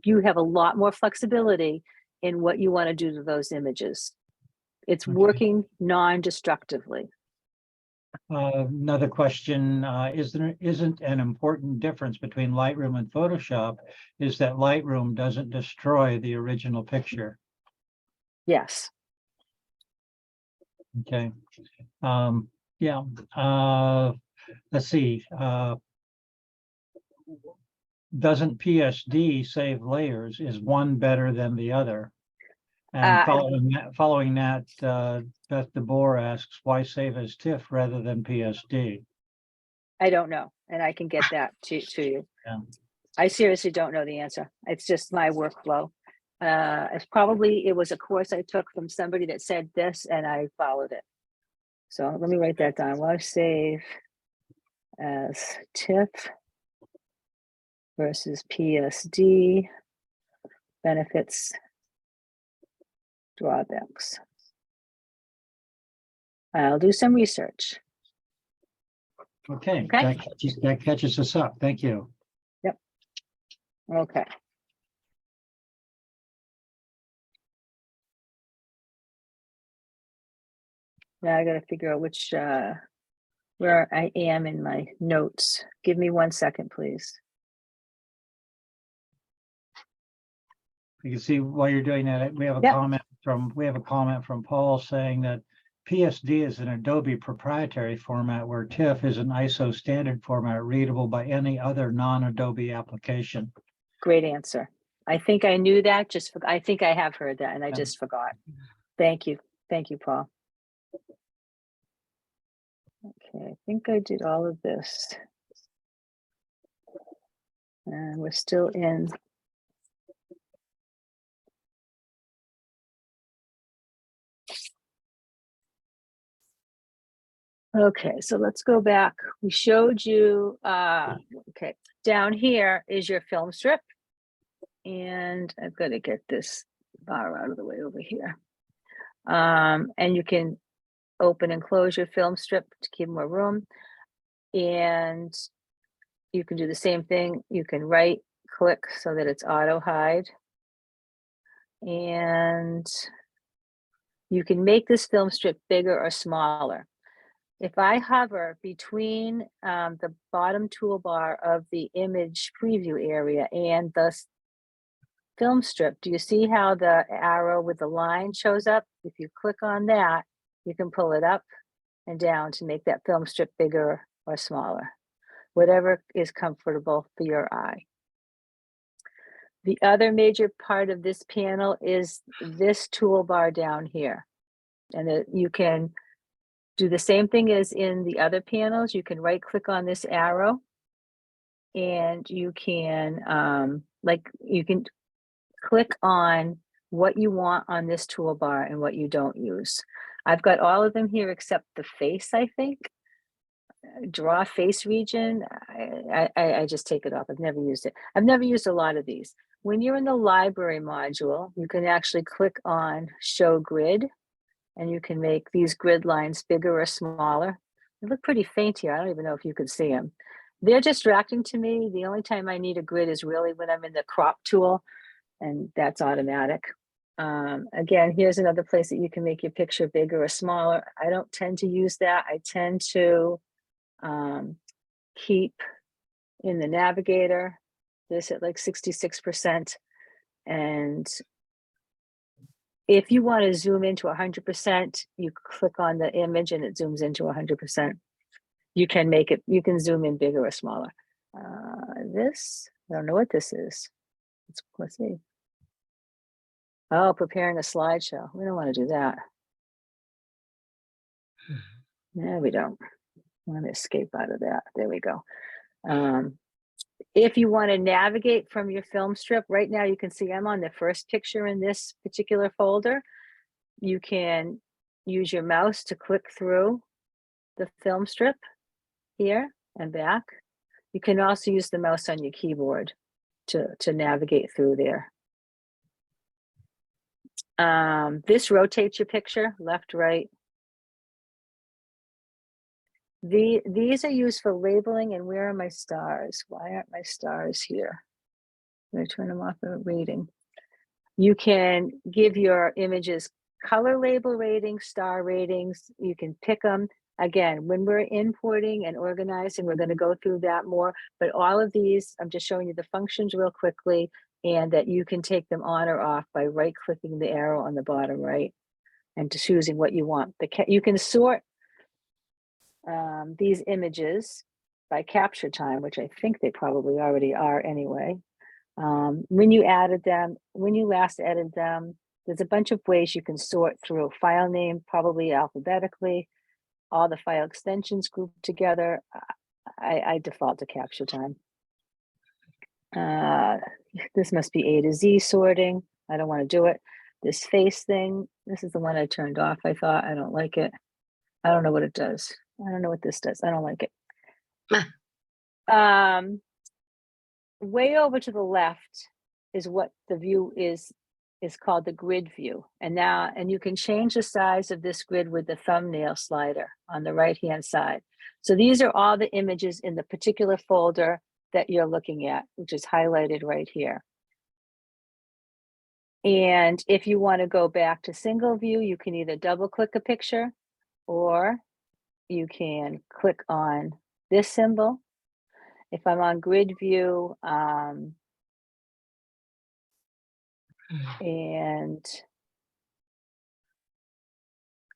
you have a lot more flexibility in what you want to do to those images. It's working non-destructively. Another question, isn't an important difference between Lightroom and Photoshop is that Lightroom doesn't destroy the original picture? Yes. Okay. Yeah. Let's see. Doesn't PSD save layers? Is one better than the other? And following that, Beth DeBoer asks, why save as TIFF rather than PSD? I don't know, and I can get that to you. Yeah. I seriously don't know the answer. It's just my workflow. It was a course I took from somebody that said this, and I followed it. So let me write that down. Why save as TIFF versus PSD, benefits, drawbacks. I'll do some research. Okay. That catches us up. Thank you. Yep. Okay. Now I got to figure out which where I am in my notes. Give me 1 second, please. You can see while you're doing that, we have a comment from Paul saying that PSD is an Adobe proprietary format where TIFF is an ISO standard format readable by any other non-Adobe application. Great answer. I think I knew that. I think I have heard that, and I just forgot. Thank you. Thank you, Paul. Okay, I think I did all of this. And we're still in. Okay, so let's go back. We showed you, okay, down here is your film strip. And I've got to get this bar out of the way over here. And you can open and close your film strip to keep more room. And you can do the same thing. You can right click so that it's auto hide. And you can make this film strip bigger or smaller. If I hover between the bottom toolbar of the image preview area and the film strip, do you see how the arrow with the line shows up? If you click on that, You can pull it up and down to make that film strip bigger or smaller, whatever is comfortable for your eye. The other major part of this panel is this toolbar down here. And you can do the same thing as in the other panels. You can right click on this arrow and you can you can click on what you want on this toolbar and what you don't use. I've got all of them here except the face, I think. Draw face region, I just take it off. I've never used it. I've never used a lot of these. When you're in the library module, you can actually click on show grid and you can make these grid lines bigger or smaller. They look pretty faint here. I don't even know if you can see them. They're distracting to me. The only time I need a grid is really when I'm in the crop tool, and that's automatic. Again, here's another place that you can make your picture bigger or smaller. I don't tend to use that. I tend to keep in the navigator this at like 66%. And if you want to zoom into 100%, you click on the image and it zooms into 100%. You can make it, you can zoom in bigger or smaller. This, I don't know what this is. Let's see. Oh, preparing a slideshow. We don't want to do that. No, we don't. I want to escape out of that. There we go. If you want to navigate from your film strip, right now you can see I'm on the first picture in this particular folder. You can use your mouse to click through the film strip here and back. You can also use the mouse on your keyboard to navigate through there. This rotates your picture left, right. These are used for labeling. And where are my stars? Why aren't my stars here? I'm going to turn them off for rating. You can give your images color label ratings, star ratings. You can pick them. Again, when we're importing and organizing, we're going to go through that more. But all of these, I'm just showing you the functions real quickly, and that you can take them on or off by right-clicking the arrow on the bottom right and choosing what you want. You can sort these images by capture time, which I think they probably already are anyway. When you added them, when you last edited them, there's a bunch of ways you can sort through. File name, probably alphabetically, all the file extensions grouped together. I default to capture time. This must be A to Z sorting. I don't want to do it. This face thing, this is the one I turned off, I thought. I don't like it. I don't know what it does. I don't know what this does. I don't like it. Way over to the left is what the view is called the grid view. And you can change the size of this grid with the thumbnail slider on the right-hand side. So these are all the images in the particular folder that you're looking at, which is highlighted right here. And if you want to go back to single view, you can either double click a picture or you can click on this symbol. If I'm on grid view, and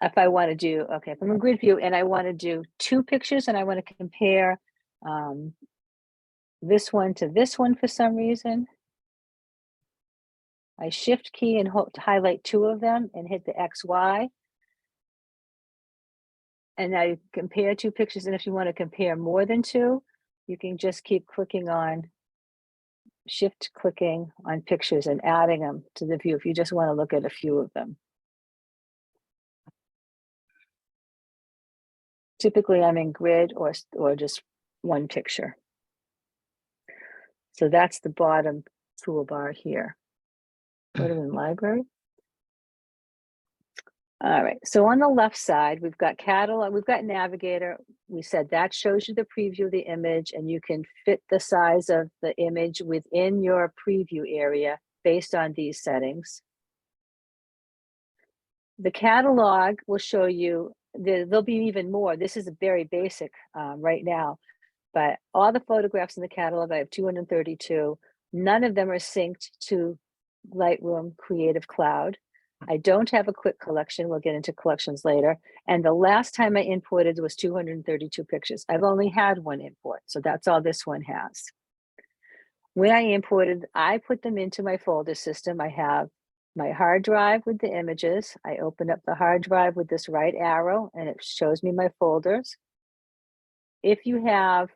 if I want to do, okay, if I'm in grid view and I want to do two pictures and I want to compare this one to this one for some reason, I shift key and highlight two of them and hit the XY. And now you compare two pictures. And if you want to compare more than two, you can just keep clicking on, shift clicking on pictures and adding them to the view if you just want to look at a few of them. Typically I'm in grid or just one picture. So that's the bottom toolbar here. Go to the library. All right, so on the left side, we've got catalog, we've got navigator. We said that shows you the preview of the image, and you can fit the size of the image within your preview area based on these settings. The catalog will show you, there'll be even more. This is a very basic right now, but all the photographs in the catalog, I have 232. None of them are synced to Lightroom Creative Cloud. I don't have a quick collection. We'll get into collections later. And the last time I imported was 232 pictures. I've only had one import, so that's all this one has. When I imported, I put them into my folder system. I have my hard drive with the images. I open up the hard drive with this right arrow and it shows me my folders. If you have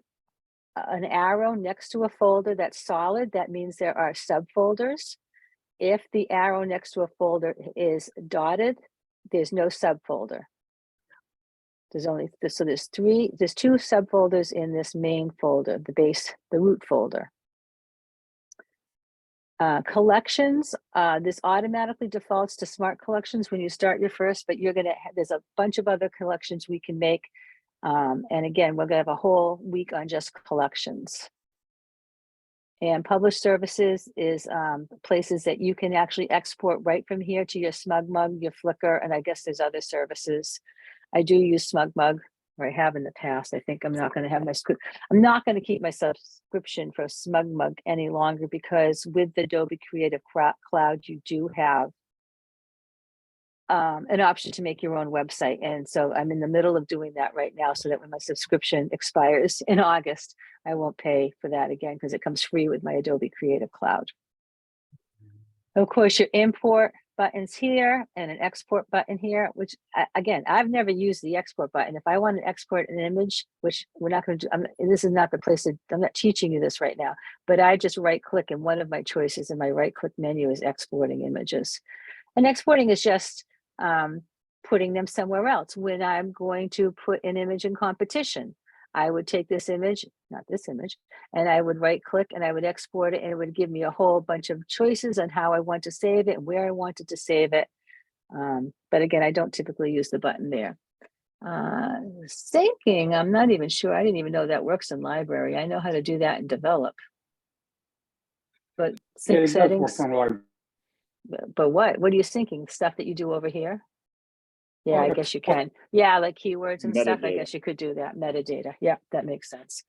an arrow next to a folder that's solid, that means there are subfolders. If the arrow next to a folder is dotted, there's no subfolder. There's only, so there's two subfolders in this main folder, the root folder. Collections, this automatically defaults to smart collections when you start your first, but there's a bunch of other collections we can make. And again, we're gonna have a whole week on just collections. And published services is places that you can actually export right from here to your SmugMug, your Flickr, and I guess there's other services. I do use SmugMug, or I have in the past. I think I'm not going to have I'm not going to keep my subscription for SmugMug any longer because with the Adobe Creative Cloud, you do have an option to make your own website. And so I'm in the middle of doing that right now so that when my subscription expires in August, I won't pay for that again because it comes free with my Adobe Creative Cloud. Of course, your import buttons here and an export button here, which again, I've never used the export button. If I want to export an image, which we're not going to do, this is not the place that I'm not teaching you this right now, but I just right click and one of my choices in my right click menu is exporting images. And exporting is just putting them somewhere else. When I'm going to put an image in competition, I would take this image, not this image, and I would right click and I would export it and it would give me a whole bunch of choices on how I want to save it and where I wanted to save it. But again, I don't typically use the button there. Syncing, I'm not even sure. I didn't even know that works in Library. I know how to do that in Develop. But sync settings. But what are you syncing? Stuff that you do over here? Yeah, I guess you can. Yeah, like keywords and stuff. I guess you could do that. Metadata. Yeah, that makes sense.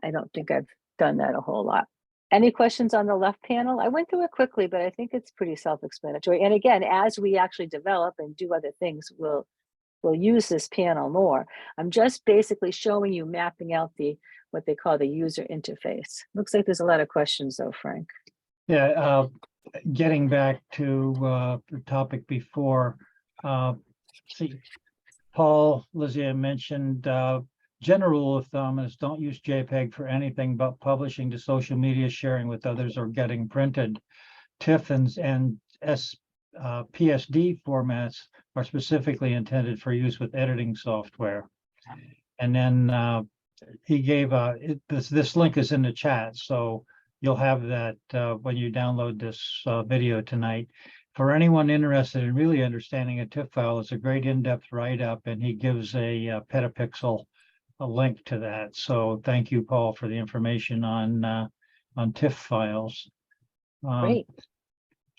I don't think I've done that a whole lot. Any questions on the left panel? I went through it quickly, but I think it's pretty self-explanatory. And again, as we actually develop and do other things, we'll use this panel more. I'm just basically showing you mapping out what they call the user interface. Looks like there's a lot of questions though, Frank. Yeah, getting back to the topic before, see, Paul, Lizzie mentioned general rule of thumb is don't use JPEG for anything but publishing to social media, sharing with others, or getting printed. TIFF and PSD formats are specifically intended for use with editing software. And then he gave this link is in the chat, so you'll have that when you download this video tonight. For anyone interested in really understanding a TIFF file, it's a great in-depth write-up, and he gives a petapixel link to that. So thank you, Paul, for the information on TIFF files. Great.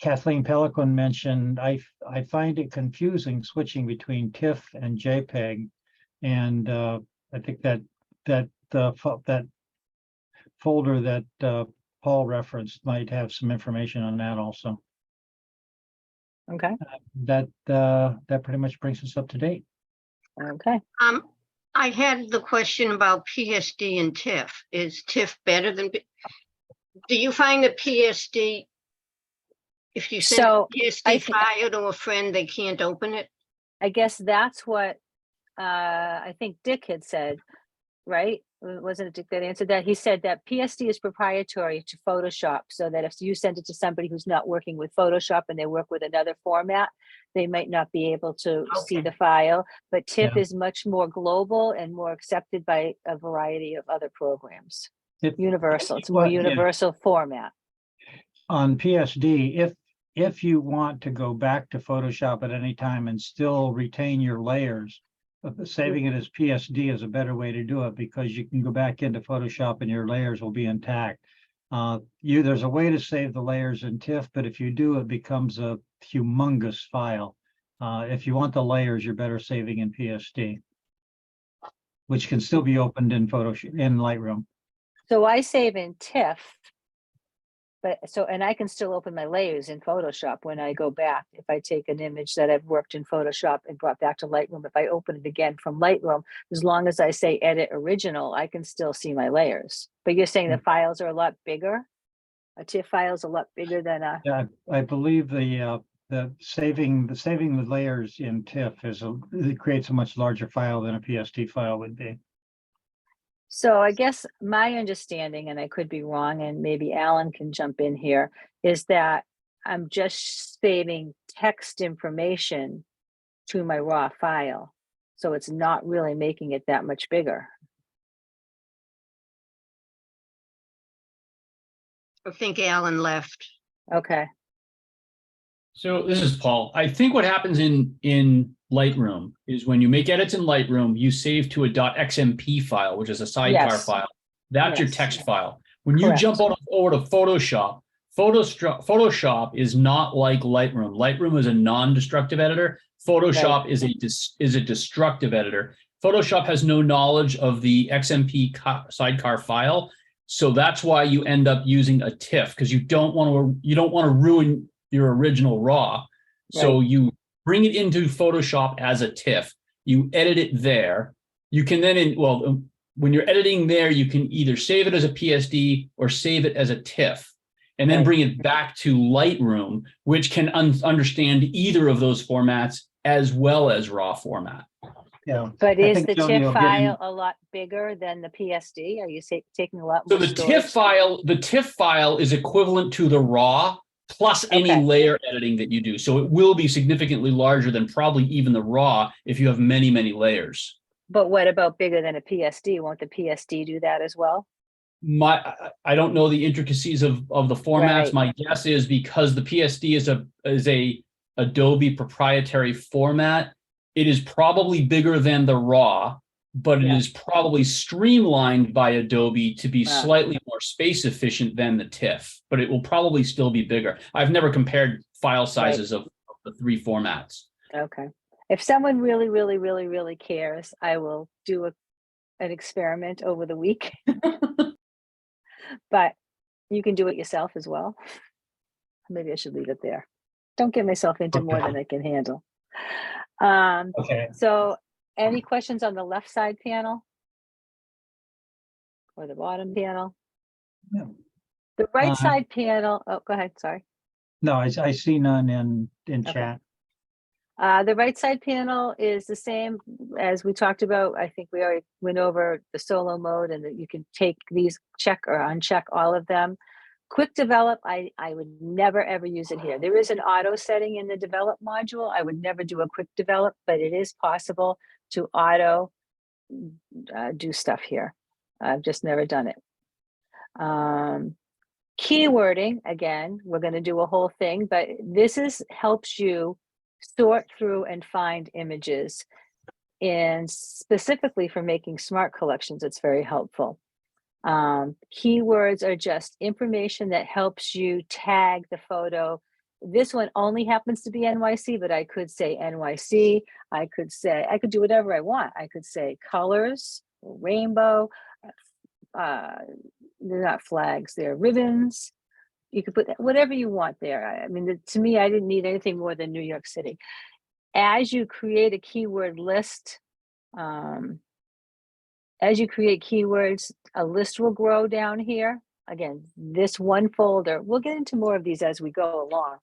Kathleen Pelican mentioned, I find it confusing switching between TIFF and JPEG, and I think that folder that Paul referenced might have some information on that also. Okay. That pretty much brings us up to date. Okay. I had the question about PSD and TIFF. Is TIFF better than? Do you find that PSD, if you send a PSD file to a friend, they can't open it? I guess that's what I think Dick had said, right? Wasn't it Dick that answered that? He said that PSD is proprietary to Photoshop, so that if you send it to somebody who's not working with Photoshop and they work with another format, they might not be able to see the file. But TIFF is much more global and more accepted by a variety of other programs. Universal. It's more universal format. On PSD, if you want to go back to Photoshop at any time and still retain your layers, saving it as PSD is a better way to do it, because you can go back into Photoshop and your layers will be intact. There's a way to save the layers in TIFF, but if you do, it becomes a humongous file. If you want the layers, you're better saving in PSD, which can still be opened in Photoshop in Lightroom. So I save in TIFF, But so, and I can still open my layers in Photoshop when I go back. If I take an image that I've worked in Photoshop and brought back to Lightroom, if I open it again from Lightroom, as long as I say edit original, I can still see my layers. But you're saying the files are a lot bigger? A TIFF file is a lot bigger than a, Yeah, I believe the saving the layers in TIFF it creates a much larger file than a PSD file would be. so I guess my understanding, and I could be wrong, and maybe Alan can jump in here, is that I'm just saving text information to my raw file. So it's not really making it that much bigger. I think Alan left. Okay. So this is Paul. I think what happens in Lightroom is when you make edits in Lightroom, you save to a .xmp file, which is a sidecar Yes. file. That's your Yes. text file. When you Correct. jump over to Photoshop, Photoshop is not like Lightroom. Lightroom is a non-destructive editor. Photoshop is a destructive editor. Photoshop has no knowledge of the XMP sidecar file, so that's why you end up using a TIFF, because you don't want to ruin your original raw. So you bring it into Photoshop as a TIFF. You edit it there. You can then, when you're editing there, you can either save it as a PSD or save it as a TIFF, and then bring it back to Lightroom, which can understand either of those formats as well as raw format. Yeah. But is the TIFF file a lot bigger than the PSD? Are you taking a lot more? So the TIFF file is equivalent to the raw plus any layer editing that you do. So it will be significantly larger than probably even the raw if you have many, many layers. But what about bigger than a PSD? Won't the PSD do that as well? I don't know the intricacies of the formats. My guess is because the PSD is a Adobe proprietary format, it is probably bigger than the raw, but it is probably streamlined by Adobe to be slightly more space efficient than the TIFF, but it will probably still be bigger. I've never compared file sizes of the three formats. Okay. If someone really, really, really, really cares, I will do an experiment over the week. But you can do it yourself as well. Maybe I should leave it there. Don't get myself into more than I can handle. So any questions on the left side panel? Or the bottom panel? No. The right side panel, oh, go ahead, sorry. No, I see none in chat. The right side panel is the same as we talked about. I think we already went over the solo mode and that you can take these, check or uncheck all of them. Quick develop, I would never ever use it here. There is an auto setting in the develop module. I would never do a quick develop, but it is possible to auto do stuff here. I've just never done it. Keywording, again, we're going to do a whole thing, but this helps you sort through and find images, and specifically for making smart collections, it's very helpful. Keywords are just information that helps you tag the photo. This one only happens to be NYC, but I could say NYC. I could do whatever I want. I could say colors, rainbow, they're not flags, they're ribbons. You could put whatever you want there. I mean, to me, I didn't need anything more than New York City. As you create a keyword list, as you create keywords, a list will grow down here. Again, this one folder, we'll get into more of these as we go along,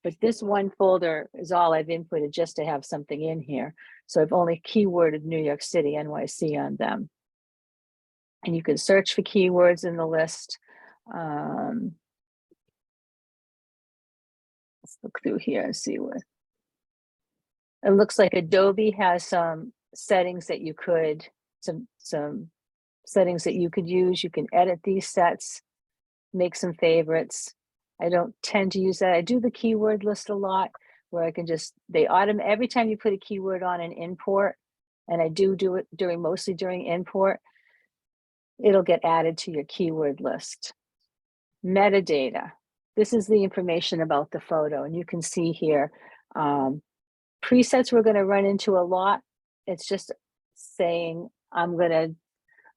but this one folder is all I've inputted just to have something in here. So I've only keyworded New York City, NYC on them. And you can search for keywords in the list. Let's look through here and see what. It looks like Adobe has some settings that you could, some settings that you could use. You can edit these sets, make some favorites. I don't tend to use that. I do the keyword list a lot where I can just, every time you put a keyword on an import, and I do it mostly during import, it'll get added to your keyword list. Metadata. This is the information about the photo, and you can see here, presets we're going to run into a lot. It's just saying, I'm going to,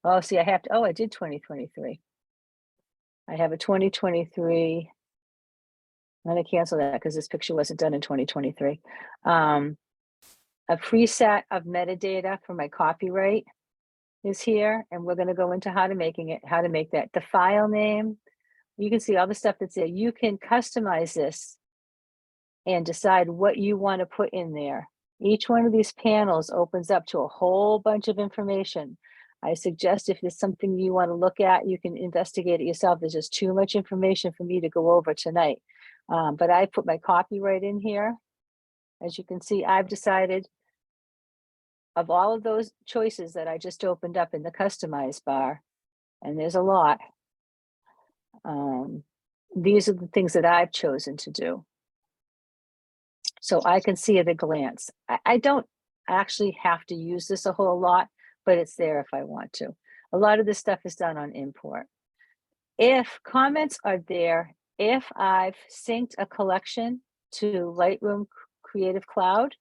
I did 2023. I have a 2023 I'm gonna cancel that because this picture wasn't done in 2023. A preset of metadata for my copyright is here, and we're gonna go into how to make that. The file name, you can see all the stuff that's there. You can customize this and decide what you want to put in there. Each one of these panels opens up to a whole bunch of information. I suggest if there's something you want to look at, you can investigate it yourself. There's just too much information for me to go over tonight. But I put my copyright in here. As you can see, I've decided of all of those choices that I just opened up in the customize bar, and there's a lot. These are the things that I've chosen to do. So I can see at a glance. I don't actually have to use this a whole lot, but it's there if I want to. A lot of this stuff is done on import. If comments are there, if I've synced a collection to Lightroom Creative Cloud,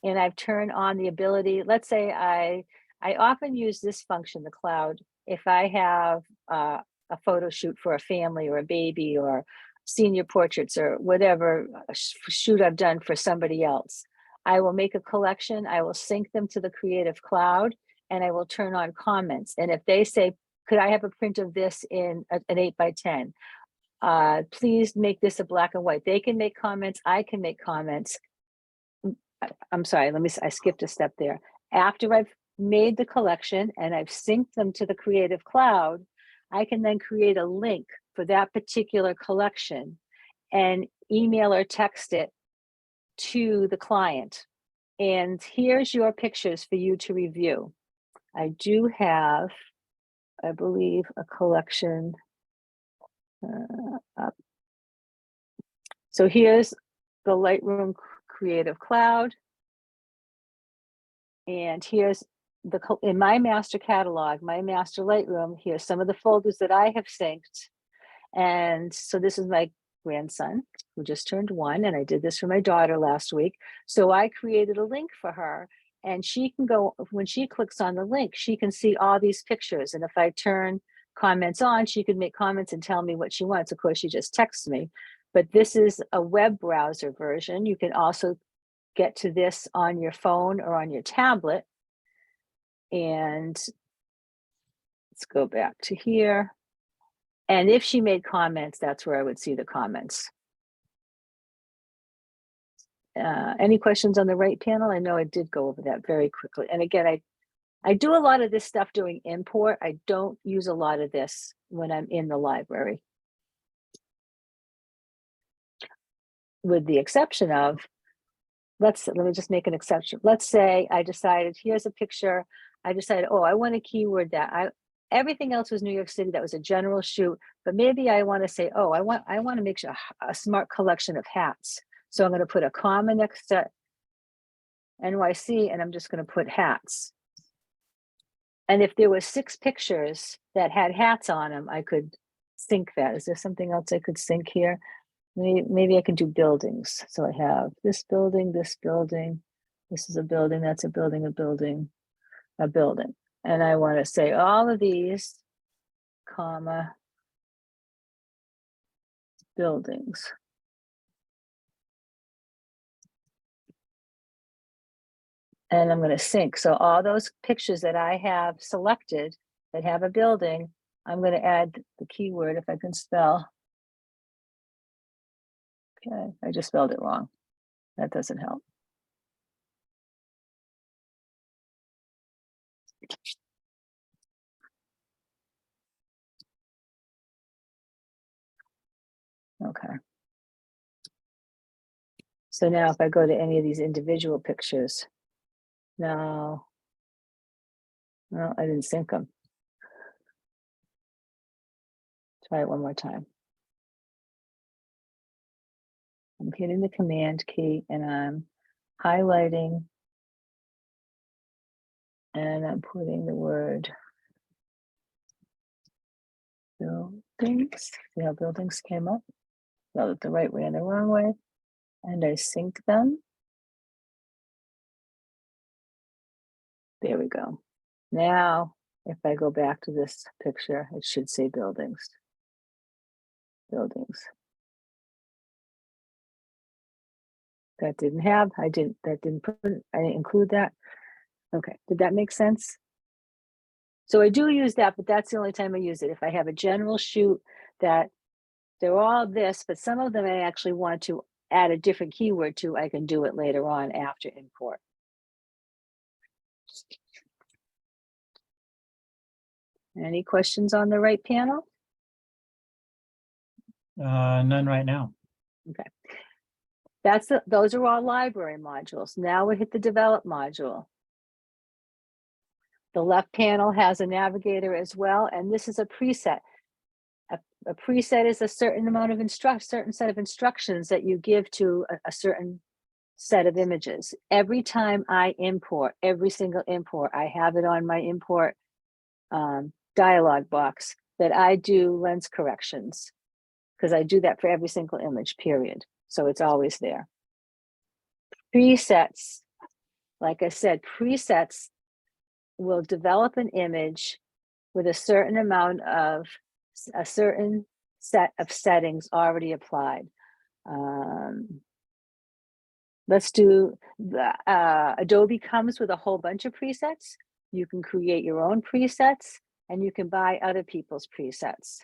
and I've turned on the ability, let's say I often use this function, the cloud, if I have a photo shoot for a family or a baby or senior portraits or whatever shoot I've done for somebody else. I will make a collection, I will sync them to the Creative Cloud, and I will turn on comments. And if they say, could I have a print of this in an 8x10? Please make this a black and white. They can make comments, I can make comments. I'm sorry, I skipped a step there. After I've made the collection and I've synced them to the Creative Cloud, I can then create a link for that particular collection and email or text it to the client. And here's your pictures for you to review. I do have, I believe, a collection up. So here's the Lightroom Creative Cloud. And here's in my master catalog, my master Lightroom, here's some of the folders that I have synced. And so this is my grandson who just turned 1, and I did this for my daughter last week. So I created a link for her, and she can go, when she clicks on the link, she can see all these pictures. And if I turn comments on, she can make comments and tell me what she wants. Of course, she just texts me, but this is a web browser version. You can also get to this on your phone or on your tablet. And let's go back to here. And if she made comments, that's where I would see the comments. Any questions on the right panel? I know I did go over that very quickly. And again, I do a lot of this stuff doing import. I don't use a lot of this when I'm in the library. With the exception of, let me just make an exception. Let's say I decided, here's a picture. I decided, oh, I want to keyword that. Everything else was New York City. That was a general shoot, but maybe I want to say, oh, I want to make sure a smart collection of hats. So I'm going to put a comma next to NYC, and I'm just going to put hats. And if there were 6 pictures that had hats on them, I could sync that. Is there something else I could sync here? Maybe I can do buildings. So I have this building, this is a building, that's a building, a building, a building. And I want to say all of these, comma, buildings. And I'm going to sync. So all those pictures that I have selected that have a building, I'm going to add the keyword if I can spell. Okay, I just spelled it wrong. That doesn't help. Okay. So now if I go to any of these individual pictures, no, I didn't sync them. Try it one more time. I'm hitting the command key and I'm highlighting and I'm putting the word buildings. See how buildings came up? Spelled it the right way and the wrong way. And I sync them. There we go. Now, if I go back to this picture, it should say buildings. Buildings. that didn't include that. Okay, did that make sense? So I do use that, but that's the only time I use it. If I have a general shoot that they're all this, but some of them I actually want to add a different keyword to, I can do it later on after import. Any questions on the right panel? None right now. Okay. Those are all library modules. Now we hit the develop module. The left panel has a navigator as well, and this is a preset. A preset is a certain amount of certain set of instructions that you give to a certain set of images. Every time I import, every single import, I have it on my import dialog box that I do lens corrections, because I do that for every single image, period. So it's always there. Presets, like I said, presets will develop an image with a certain amount of a certain set of settings already applied. Let's do Adobe comes with a whole bunch of presets. You can create your own presets and you can buy other people's presets.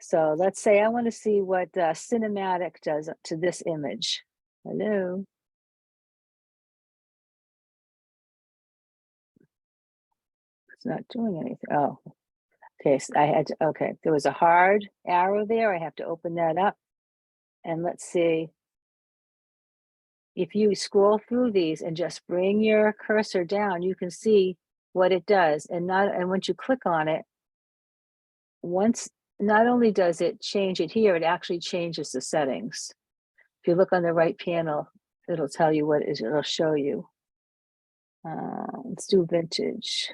So let's say I want to see what cinematic does to this image. Hello. It's not doing anything. Oh, okay. So I had to, okay. There was a hard arrow there. I have to open that up. And let's see. If you scroll through these and just bring your cursor down, you can see what it does. And once you click on it, not only does it change it here, it actually changes the settings. If you look on the right panel, it'll tell you what it is, it'll show you. Let's do vintage.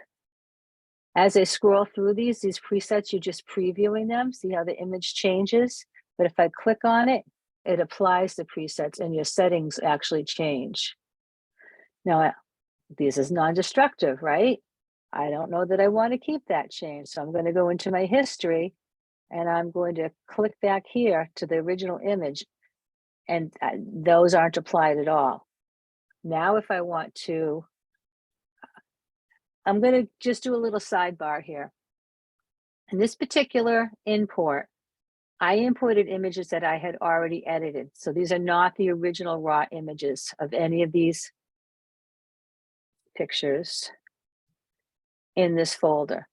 As I scroll through these presets, you're just previewing them. See how the image changes? But if I click on it, it applies the presets and your settings actually change. Now, this is non-destructive, right? I don't know that I want to keep that change. So I'm going to go into my history and I'm going to click back here to the original image, and those aren't applied at all. Now, if I want to, I'm going to just do a little sidebar here. In this particular import, I imported images that I had already edited. So these are not the original raw images of any of these pictures in this folder.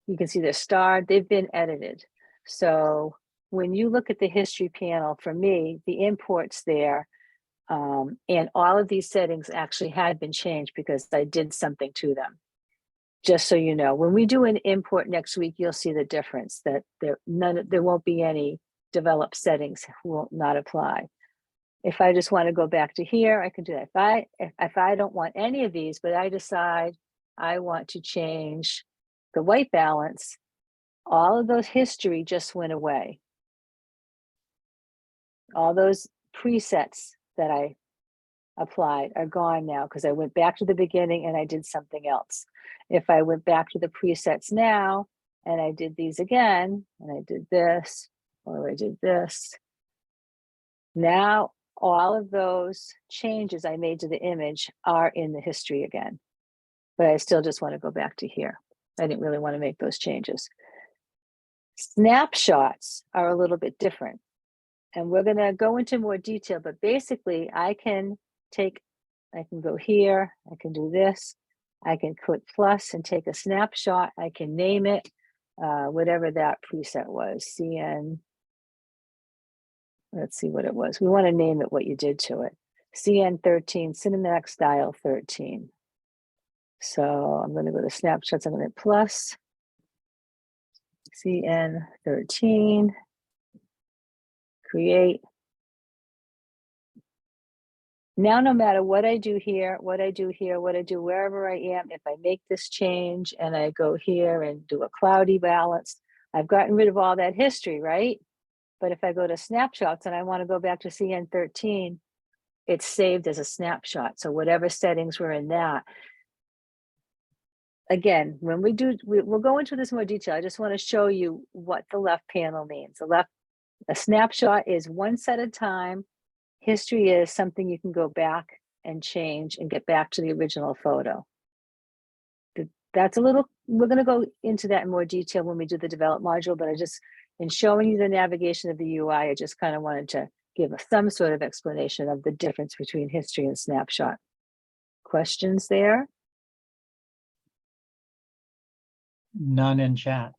You can see they're starred, they've been edited. So when you look at the history panel, for me, the imports there, and all of these settings actually had been changed because I did something to them. Just so you know, when we do an import next week, you'll see the difference, that there won't be any developed settings will not apply. If I just want to go back to here, I can do that. If I don't want any of these, but I decide I want to change the white balance, all of those history just went away. All those presets that I applied are gone now because I went back to the beginning and I did something else. If I went back to the presets now and I did these again, and I did this, or I did this, now all of those changes I made to the image are in the history again. But I still just want to go back to here. I didn't really want to make those changes. Snapshots are a little bit different. And we're going to go into more detail, but basically I can go here, I can do this, I can click plus and take a snapshot, I can name it, whatever that preset was, CN, let's see what it was. We want to name it what you did to it. CN13, Cinematic Style 13. So I'm going to go to snapshots, I'm going to plus CN13, create. Now, no matter what I do here, what I do here, what I do wherever I am, if I make this change and I go here and do a cloudy balance, I've gotten rid of all that history, right? But if I go to snapshots and I want to go back to CN13, it's saved as a snapshot. So whatever settings were in that. Again, when we'll go into this in more detail. I just want to show you what the left panel means. A snapshot is one set of time History is something you can go back and change and get back to the original photo. That's a little, we're going to go into that in more detail when we do the develop module, but I just, in showing you the navigation of the UI, I just kind of wanted to give some sort of explanation of the difference between history and snapshot. Questions there? None in chat.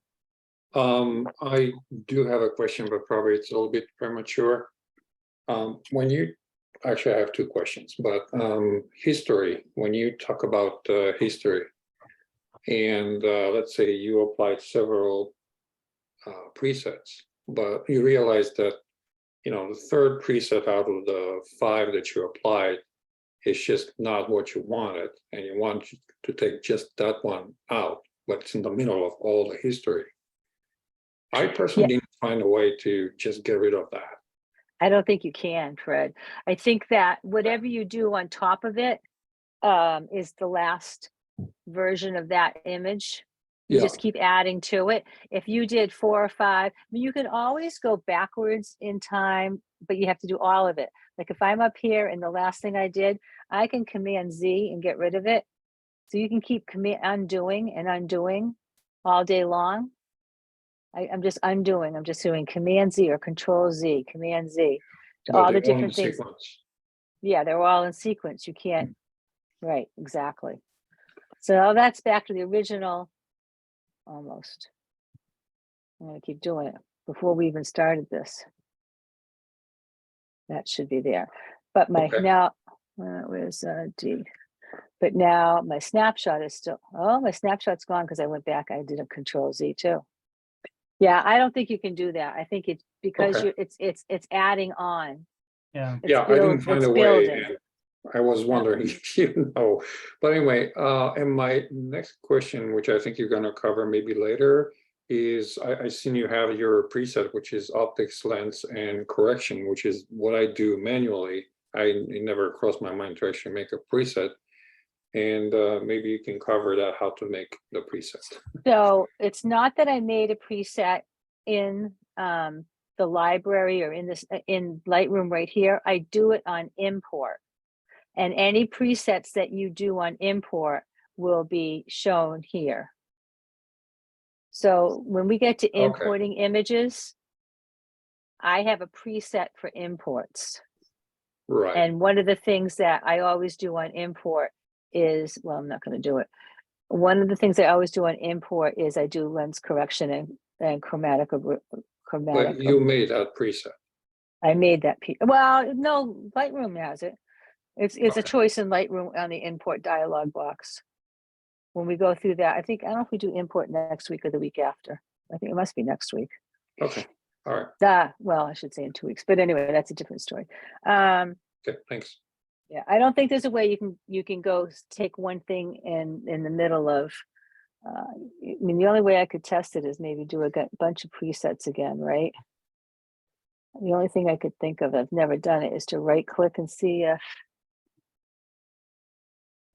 I do have a question, but probably it's a little bit premature. When you actually, I have two questions, but history, when you talk about history, and let's say you applied several presets, but you realize that, you know, the third preset out of the 5 that you applied is just not what you wanted, and you want to take just that one out, but it's in the middle of all the history. I personally didn't find a way to just get rid of that. I don't think you can, Fred. I think that whatever you do on top of it is the last version of that image. You just keep adding to it. If you did 4 or 5, I mean, you can always go backwards in time, but you have to do all of it. Like if I'm up here and the last thing I did, I can Command Z and get rid of it. So you can keep undoing and undoing all day long. I'm just undoing. I'm just doing Command Z or Control Z, Command Z. But all the they're all in different things. sequence. Yeah, they're all in sequence. You can't. Right, exactly. So that's back to the original. Almost. I'm going to keep doing it before we even started this. That should be there. But my now, where's D? But now my snapshot is still, oh, my snapshot's gone because I went back. I did a Control Z too. Yeah, I don't think you can do that. I think it's because it's adding on. Yeah. I didn't find a way. And I was wondering if you know. But anyway, and my next question, which I think you're going to cover maybe later, is I seen you have your preset, which is optics, lens, and correction, which is what I do manually. It never crossed my mind to actually make a preset. And maybe you can cover that, how to make the preset. So it's not that I made a preset in the library or in Lightroom right here. I do it on import. And any presets that you do on import will be shown here. So when we get to importing images, I have a preset for imports. Right. And one of the things that I always do on import is, well, I'm not going to do it. One of the things I always do on import is I do lens correction and chromatic. But you made that preset. I made that. Well, no, Lightroom has it. It's a choice in Lightroom on the import dialog box. When we go through that, I don't know if we do import next week or the week after. I think it must be next week. Okay. All right. Well, I should say in 2 weeks, but anyway, that's a different story. Okay, thanks. Yeah, I don't think there's a way you can go take one thing in the middle of. I mean, the only way I could test it is maybe do a bunch of presets again, right? The only thing I could think of, I've never done it, is to right click and see if.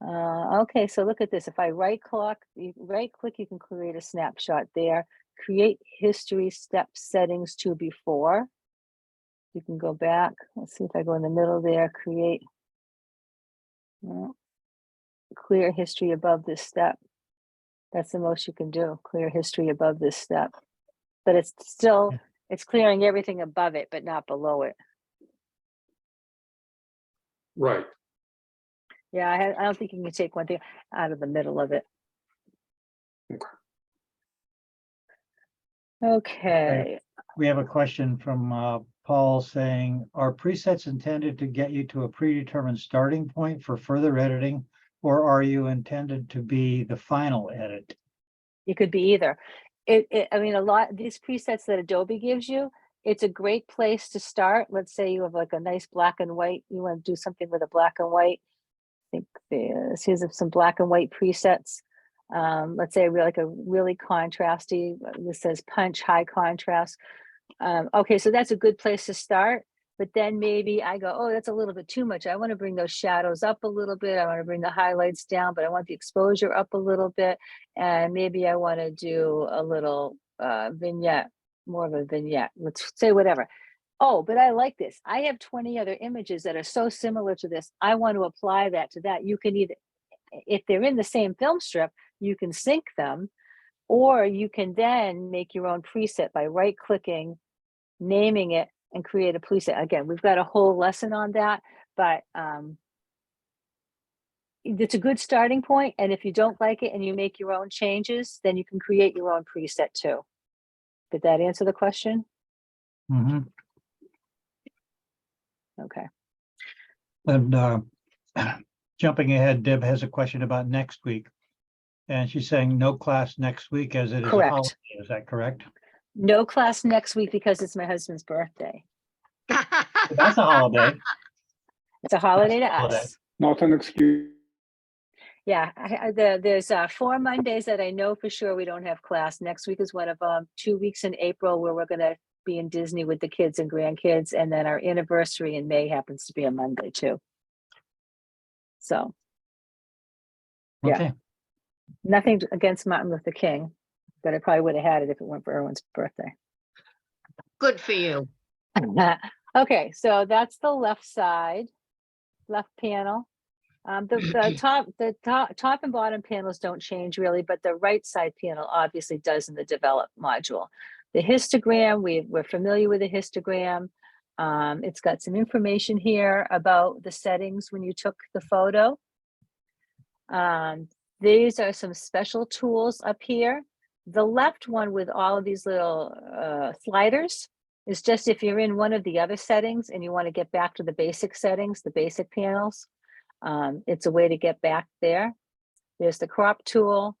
Okay, so look at this. If I right click, you can create a snapshot there. Create history step settings to before. You can go back. Let's see if I go in the middle there. Create. Clear history above this step. That's the most you can do. Clear history above this step. But it's still, it's clearing everything above it, but not below it. Right. Yeah, I don't think you can take one thing out of the middle of it. Okay. We have a question from Paul saying, are presets intended to get you to a predetermined starting point for further editing, or are you intended to be the final edit? It could be either. I mean, a lot of these presets that Adobe gives you, it's a great place to start. Let's say you have like a nice black and white. You want to do something with a black and white. I think here's some black and white presets. Let's say like a really contrasty. This says punch, high contrast. Okay, so that's a good place to start. But then maybe I go, oh, that's a little bit too much. I want to bring those shadows up a little bit. I want to bring the highlights down, but I want the exposure up a little bit. And maybe I want to do a little vignette, more of a vignette. Let's say whatever. oh, but I like this. I have 20 other images that are so similar to this. I want to apply that to that. You can either, if they're in the same film strip, you can sync them, or you can then make your own preset by right clicking, naming it, and create a preset. Again, we've got a whole lesson on that, but it's a good starting point. And if you don't like it and you make your own changes, then you can create your own preset too. Did that answer the question? Mhm. Okay. And jumping ahead, Deb has a question about next week. And she's saying no class next week as it is a Correct. holiday. Is that correct? No class next week because it's my husband's birthday. That's a holiday. It's a holiday to holiday. us. Not an excuse. Yeah, there's 4 Mondays that I know for sure we don't have class. Next week is one of 2 weeks in April where we're going to be in Disney with the kids and grandkids. And then our anniversary in May happens to be a Monday too. So, yeah. Okay. Nothing against Martin Luther King, but I probably would have had it if it weren't for Erwin's birthday. Good for you. Okay, so that's the left side, left panel. The top and bottom panels don't change really, but the right side panel obviously does in the develop module. The histogram, we're familiar with the histogram. It's got some information here about the settings when you took the photo. These are some special tools up here. The left one with all of these little sliders is just if you're in one of the other settings and you want to get back to the basic settings, the basic panels. It's a way to get back there. There's the crop tool,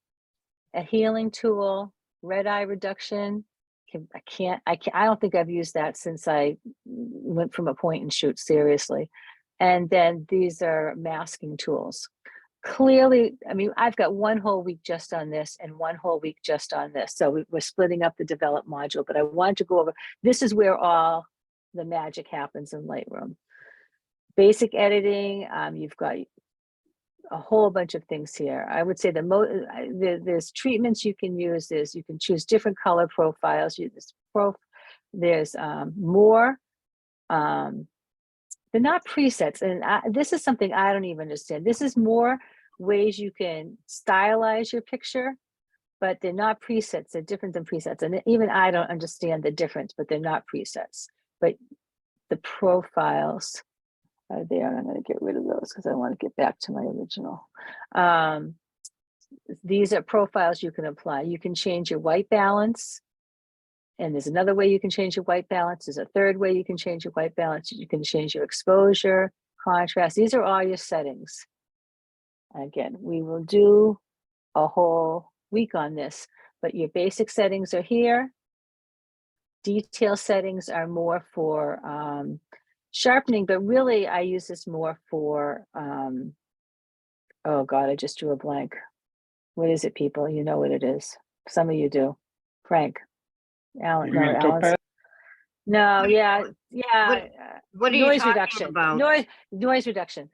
a healing tool, red eye reduction. I don't think I've used that since I went from a point and shoot, seriously. And then these are masking tools. Clearly, I mean, I've got 1 whole week just on this and 1 whole week just on this. So we're splitting up the develop module, but I wanted to go over, this is where all the magic happens in Lightroom. Basic editing, you've got a whole bunch of things here. I would say there's treatments you can use. You can choose different color profiles. There's more. They're not presets, and this is something I don't even understand. This is more ways you can stylize your picture, but they're not presets. They're different than presets, and even I don't understand the difference. But they're not presets. But the profiles are there, and I'm going to get rid of those because I want to get back to my original. These are profiles you can apply. You can change your white balance. And there's another way you can change your white balance. There's a third way you can change your white balance. You can change your exposure, contrast. These are all your settings. Again, we will do a whole week on this, but your basic settings are here. Detail settings are more for sharpening, but really I use this more for, oh God, I just drew a blank. What is it, people? You know what it is. Some of you do. Frank. Alan, You no, mean Alan's, topaz? no, yeah. What are you Noise talking reduction. about? Noise reduction.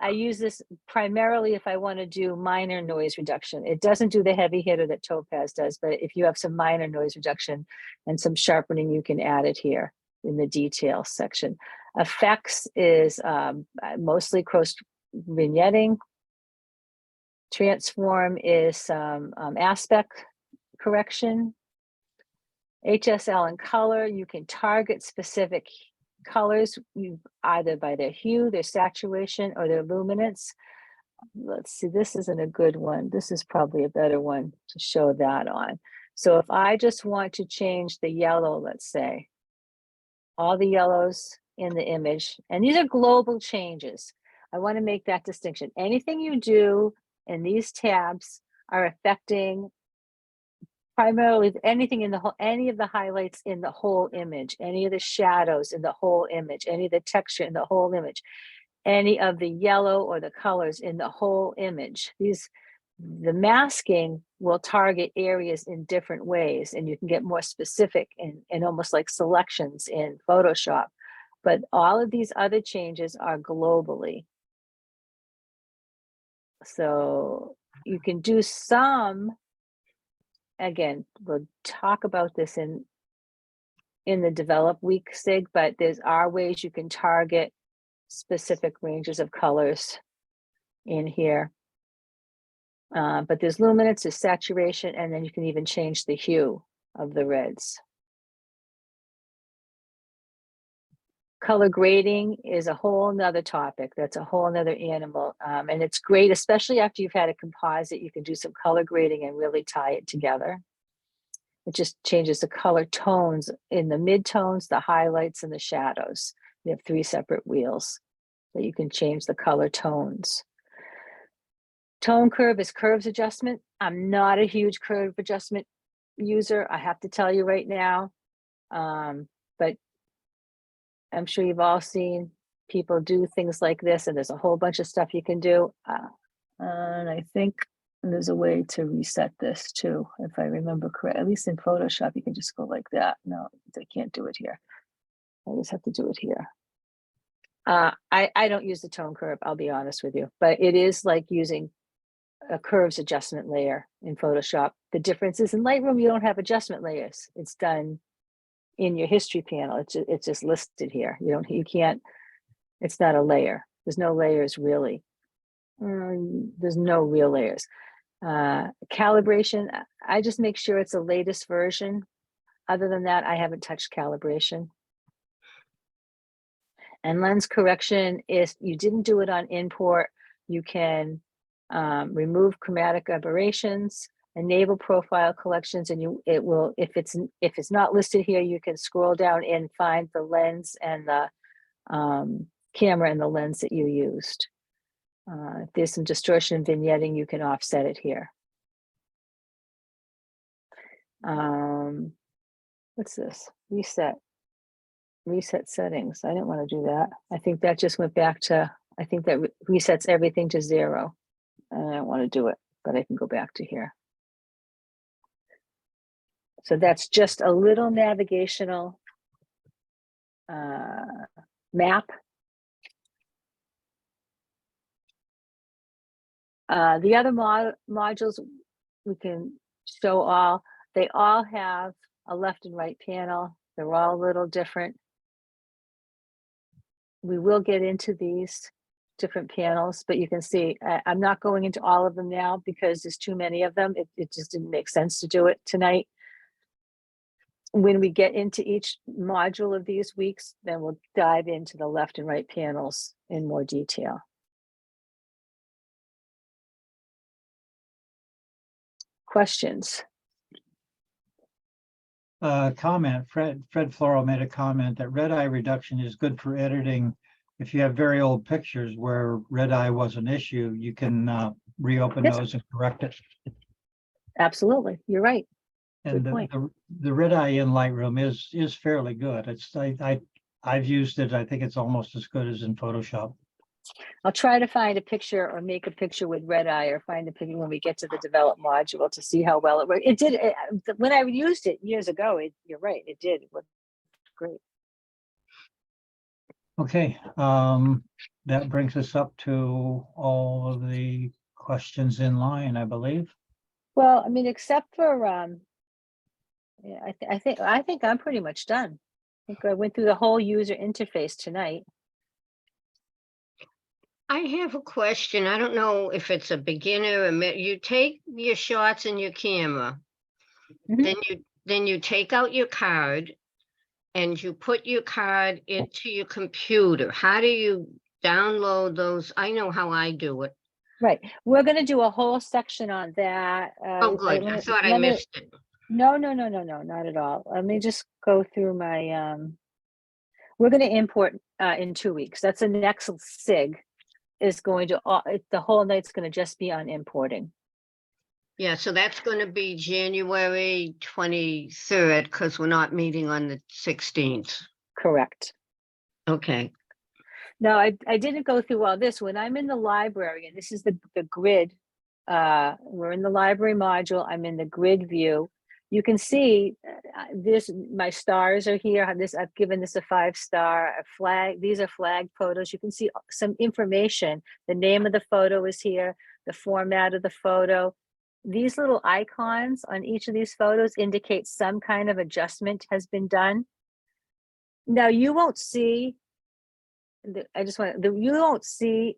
I use this primarily if I want to do minor noise reduction. It doesn't do the heavy hitter that Topaz does, but if you have some minor noise reduction and some sharpening, you can add it here in the details section. Effects is mostly cross vignetting. Transform is some aspect correction. HSL and color, you can target specific colors either by their hue, their saturation, or their luminance. Let's see, this isn't a good one. This is probably a better one to show that on. So if I just want to change the yellow, let's say, all the yellows in the image, and these are global changes. I want to make that distinction. Anything you do in these tabs are affecting primarily anything in the whole, any of the highlights in the whole image, any of the shadows in the whole image, any of the texture in the whole image, any of the yellow or the colors in the whole image. The masking will target areas in different ways, and you can get more specific in almost like selections in Photoshop. But all of these other changes are globally. So you can do some. Again, we'll talk about this in in the develop week SIG, but are ways you can target specific ranges of colors in here. But there's luminance, there's saturation, and then you can even change the hue of the reds. Color grading is a whole nother topic. That's a whole nother animal. And it's great, especially after you've had a composite, you can do some color grading and really tie it together. It just changes the color tones in the midtones, the highlights, and the shadows. You have 3 separate wheels that you can change the color tones. Tone curve is curves adjustment. I'm not a huge curve adjustment user, I have to tell you right now. But I'm sure you've all seen people do things like this, and there's a whole bunch of stuff you can do. And I think there's a way to reset this too, if I remember correct. At least in Photoshop, you can just go like that. No, I can't do it here. I just have to do it here. I don't use the tone curve, I'll be honest with you, but it is like using a curves adjustment layer in Photoshop. The difference is in Lightroom, you don't have adjustment layers. It's done in your history panel. It's just listed here. You can't, it's not a layer. There's no layers really. There's no real layers. Calibration, I just make sure it's the latest version. Other than that, I haven't touched calibration. And lens correction is, you didn't do it on import, you can remove chromatic aberrations, enable profile collections, and it will, if it's not listed here, you can scroll down and find the lens and the camera and the lens that you used. If there's some distortion and vignetting, you can offset it here. What's this? Reset settings. I didn't want to do that. I think that just went back to, I think that resets everything to 0. I don't want to do it, but I can go back to here. So that's just a little navigational map. The other modules we can show all, they all have a left and right panel. They're all a little different. We will get into these different panels, but you can see, I'm not going into all of them now because there's too many of them. It just didn't make sense to do it tonight. When we get into each module of these weeks, then we'll dive into the left and right panels in more detail. Questions? Comment, Fred Floro made a comment that red eye reduction is good for editing. If you have very old pictures where red eye was an issue, you can reopen those and correct it. Absolutely, you're right. And the red eye in Lightroom is fairly good. It's I've used it. I think it's almost as good as in Photoshop. I'll try to find a picture or make a picture with red eye, or find a picture when we get to the develop module to see how well it worked. It did, when I used it years ago, you're right, it did. It worked great. Okay, that brings us up to all of the questions in line, I believe. Well, I mean, except for, yeah, I think I'm pretty much done. I think I went through the whole user interface tonight. I have a question. I don't know if it's a beginner or you take your shots in your camera, then you take out your card and you put your card into your computer. How do you download those? I know how I do it. Right. We're going to do a whole section on that. Oh, good. I thought I missed it. No, not at all. Let me just go through my, we're going to import in 2 weeks. That's the next SIG is going to, the whole night's going to just be on importing. Yeah, so that's going to be January 23rd because we're not meeting on the 16th. Correct. Okay. No, I didn't go through all this. When I'm in the library, and this is the grid, we're in the library module, I'm in the grid view. You can see this, my stars are here. I've given this a 5-star, a flag. These are flag photos. You can see some information. The name of the photo is here, the format of the photo. These little icons on each of these photos indicate some kind of adjustment has been done. Now you won't see, you won't see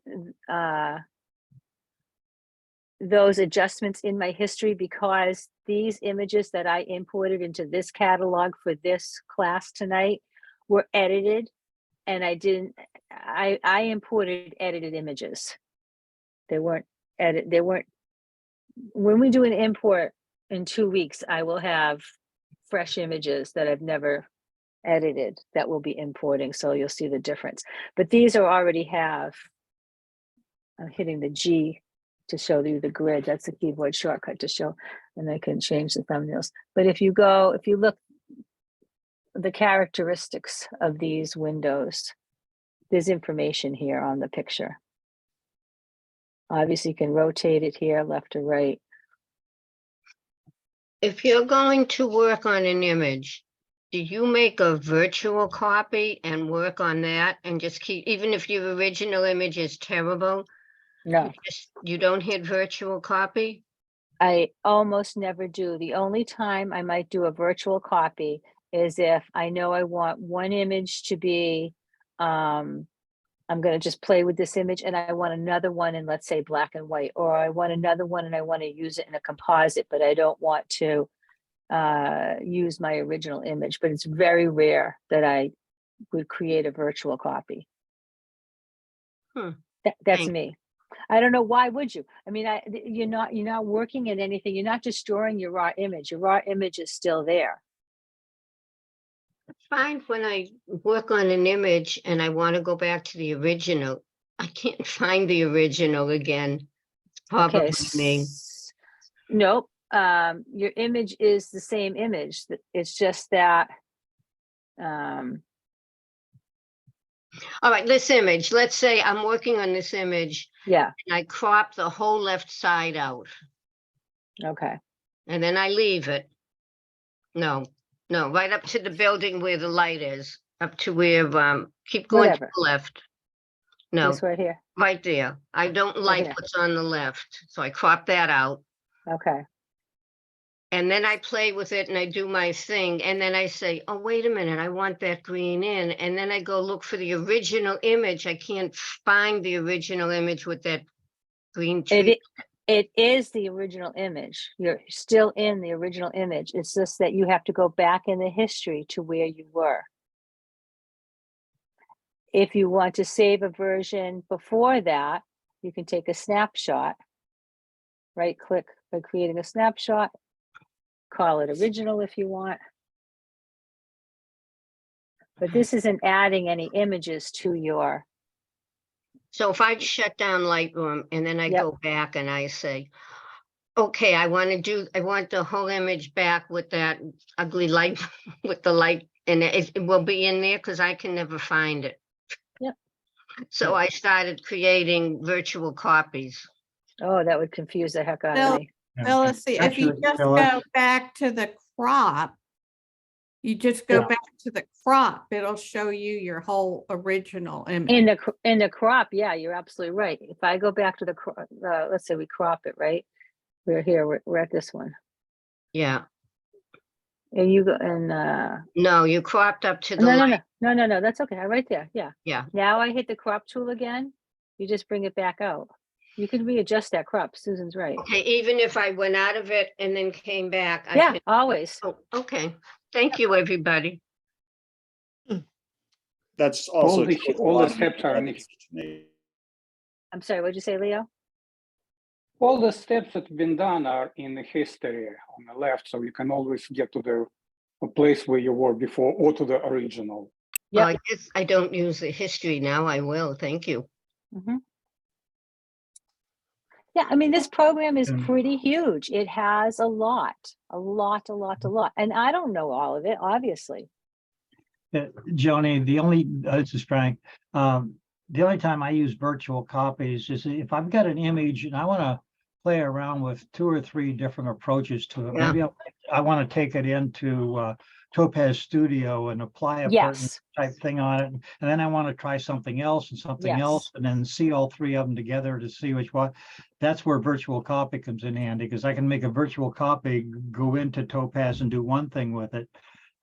those adjustments in my history because these images that I imported into this catalog for this class tonight were edited, and I imported edited images. They weren't when we do an import in 2 weeks, I will have fresh images that I've never edited that will be importing, so you'll see the difference. But these already have, I'm hitting the G to show you the grid. That's the keyboard shortcut to show, and I can change the thumbnails. But if you look, the characteristics of these windows, there's information here on the picture. Obviously, you can rotate it here, left or right. If you're going to work on an image, do you make a virtual copy and work on that and just keep, even if your original image is terrible? No, You don't hit virtual copy? I almost never do. The only time I might do a virtual copy is if I know I want one image to be, I'm going to just play with this image and I want another one in, let's say, black and white, or I want another one and I want to use it in a composite, but I don't want to use my original image. But it's very rare that I would create a virtual copy. That's me. I don't know, why would you? I mean, you're not working at anything. You're not just storing your raw image. Your raw image is still there. I find when I work on an image and I want to go back to the original, I can't find the original again. It's probably me. Nope. Your image is the same image. It's just that. All right, this image, let's say I'm working on this image. Yeah. And I crop the whole left side out. Okay. And then I leave it. No, right up to the building where the light is, up to where, keep going to the left. No, this right here. right there. I don't like what's on the left, so I crop that out. Okay. And then I play with it and I do my thing. And then I say, oh, wait a minute, I want that green in. And then I go look for the original image. I can't find the original image with that green tree. It is the original image. You're still in the original image. It's just that you have to go back in the history to where you were. If you want to save a version before that, you can take a snapshot, right click by creating a snapshot, call it original if you want. But this isn't adding any images to your. So if I shut down Lightroom and then I go back and I say, okay, I want the whole image back with that ugly light, with the light, and it will be in there because I can never find it. Yep. So I started creating virtual copies. Oh, that would confuse the heck out of me. Well, let's see, if you just go back to the crop, it'll show you your whole original image. In the crop, yeah, you're absolutely right. If I go back to the let's say we crop it, right? We're here, we're at this one. Yeah. And you go and no, you cropped up to the no, that's okay. Right there. Yeah. Yeah. Now I hit the crop tool again. You just bring it back out. You can readjust that crop. Susan's right. Okay, even if I went out of it and then came back. Always. Oh, okay. Thank you, everybody. That's also all the steps are. I'm sorry, what'd you say, Leo? All the steps that have been done are in the history on the left, so you can always get to the place where you were before or to the original. Yeah, well, I guess I don't use the history now. I will. Thank you. Mm-hmm. Yeah, I mean, this program is pretty huge. It has a lot. And I don't know all of it, obviously. Joni, this is Frank. The only time I use virtual copies is if I've got an image and I want to play around with 2 or 3 different approaches to it. Yeah. Maybe I want to take it into Topaz Studio and apply a type thing on it. And then I want to try something else and something else, and then see all 3 of them together to see which one. That's where virtual copy comes in handy, because I can make a virtual copy, go into Topaz and do one thing with it.